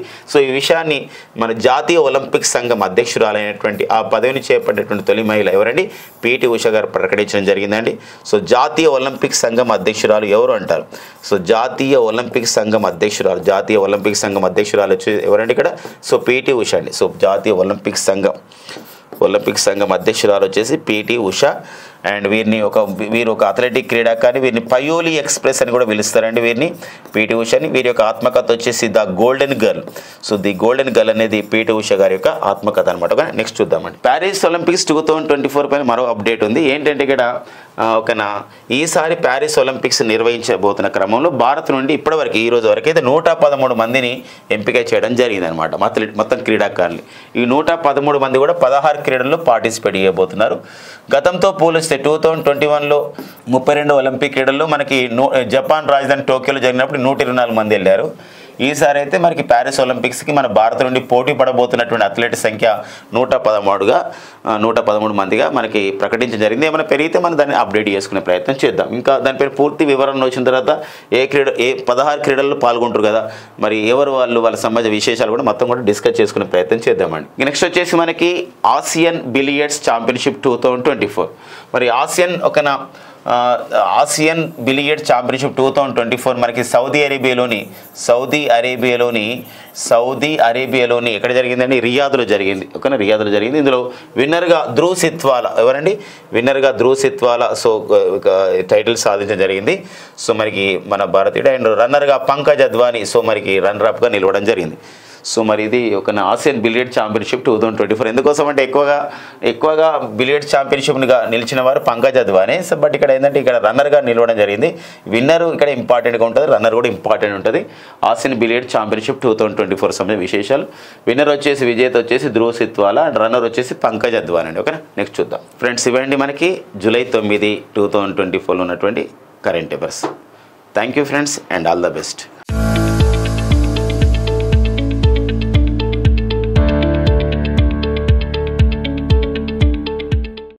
ఈ విషయాన్ని మన జాతీయ ఒలింపిక్ సంఘం అధ్యక్షురాలైనటువంటి ఆ పదవిని చేపట్టేటువంటి తొలి మహిళ ఎవరండి, పిటి ఉష గారు ప్రకటించడం జరిగిందండి. జాతీయ ఒలింపిక్ సంఘం అధ్యక్షురాలు ఎవరు అంటారు. జాతీయ ఒలింపిక్ సంఘం అధ్యక్షురాలు వచ్చి ఎవరండి ఇక్కడ, పిటి ఉష అండి. జాతీయ ఒలింపిక్ సంఘం అధ్యక్షురాలు వచ్చేసి పిటి ఉష. అండ్ వీరు ఒక అథ్లెటిక్ క్రీడాకారిని, వీరిని పయోలి ఎక్స్ప్రెస్ అని కూడా పిలుస్తారండి వీరిని, పిటి ఉషని. వీరి యొక్క ఆత్మకథ వచ్చేసి the golden girl. The golden girl అనేది పిటి ఉష గారి యొక్క ఆత్మకథ అనమాట. నెక్స్ట్ చూద్దామండి. ప్యారిస్ ఒలింపిక్స్ 2024 పైన మరో అప్డేట్ ఉంది. ఏంటంటే ఇక్కడ ఈసారి ప్యారిస్ ఒలింపిక్స్ నిర్వహించబోతున్న క్రమంలో భారత్ నుండి ఇప్పటివరకు ఈ రోజు వరకు అయితే 113 మందిని ఎంపిక చేయడం జరిగిందనమాట. మొత్తం క్రీడాకారులు ఈ 113 మంది కూడా 16 క్రీడల్లో పార్టిసిపేట్ చేయబోతున్నారు. గతంతో పోలిస్తే 2021లో 32 ఒలింపిక్ క్రీడల్లో మనకి జపాన్ రాజధాని టోక్యోలో జరిగినప్పుడు 124 మంది వెళ్ళారు. ఈసారి అయితే మనకి ప్యారిస్ ఒలింపిక్స్కి మన భారత్ నుండి పోటీ పడబోతున్నటువంటి అథ్లెట్ సంఖ్య 113 మందిగా మనకి ప్రకటించడం జరిగింది. ఏమైనా పెరిగితే మనం దాన్ని అప్డేట్ చేసుకునే ప్రయత్నం చేద్దాం. ఇంకా దానిపై పూర్తి వివరణ వచ్చిన తర్వాత ఏ 16 క్రీడల్లో పాల్గొంటారు కదా, మరి ఎవరు వాళ్ళ సంబంధించిన విశేషాలు కూడా మొత్తం కూడా డిస్కస్ చేసుకునే ప్రయత్నం చేద్దామండి. నెక్స్ట్ వచ్చేసి మనకి ఆసియన్ బిలియర్డ్స్ ఛాంపియన్షిప్ 2024. మరి ఆసియన్ బిలియర్డ్స్ ఛాంపియన్షిప్ 2024 మనకి సౌదీ అరేబియాలోని ఎక్కడ జరిగిందండి, రియాద్లో జరిగింది. రియాద్లో జరిగింది. ఇందులో విన్నర్గా ధ్రువ్ సిత్వాలా ఎవరండి, విన్నర్గా ధ్రువ్ సిత్వాలా టైటిల్ సాధించడం జరిగింది. మనకి మన భారతీయుడు. అండ్ రన్నర్గా పంకజ్ అద్వానీ మనకి రన్నర్ అప్గా నిలవడం జరిగింది. మరి ఇది ఆసియన్ బిలియర్డ్ ఛాంపియన్షిప్ 2024. ఎందుకోసం అంటే ఎక్కువగా బిలియర్డ్ ఛాంపియన్షిప్గా నిలిచిన వారు పంకజ్ అద్వానీ. బట్ ఇక్కడ ఏంటంటే ఇక్కడ రన్నర్గా నిలవడం జరిగింది. విన్నర్ ఇక్కడ ఇంపార్టెంట్గా ఉంటుంది, రన్నర్ కూడా ఇంపార్టెంట్ ఉంటుంది. ఆసియన్ బిలియర్డ్ ఛాంపియన్షిప్ 2024 సంబంధించిన విశేషాలు. విన్నర్ వచ్చేసి విజేత వచ్చేసి ధ్రువ్ సిత్వాలా అండ్ రన్నర్ వచ్చేసి పంకజ్ అద్వానీ అండి. ఓకేనా, నెక్స్ట్ చూద్దాం ఫ్రెండ్స్. ఇవ్వండి మనకి జూలై 9, 2024 ఉన్నటువంటి current affairs. Thank you friends and all the best.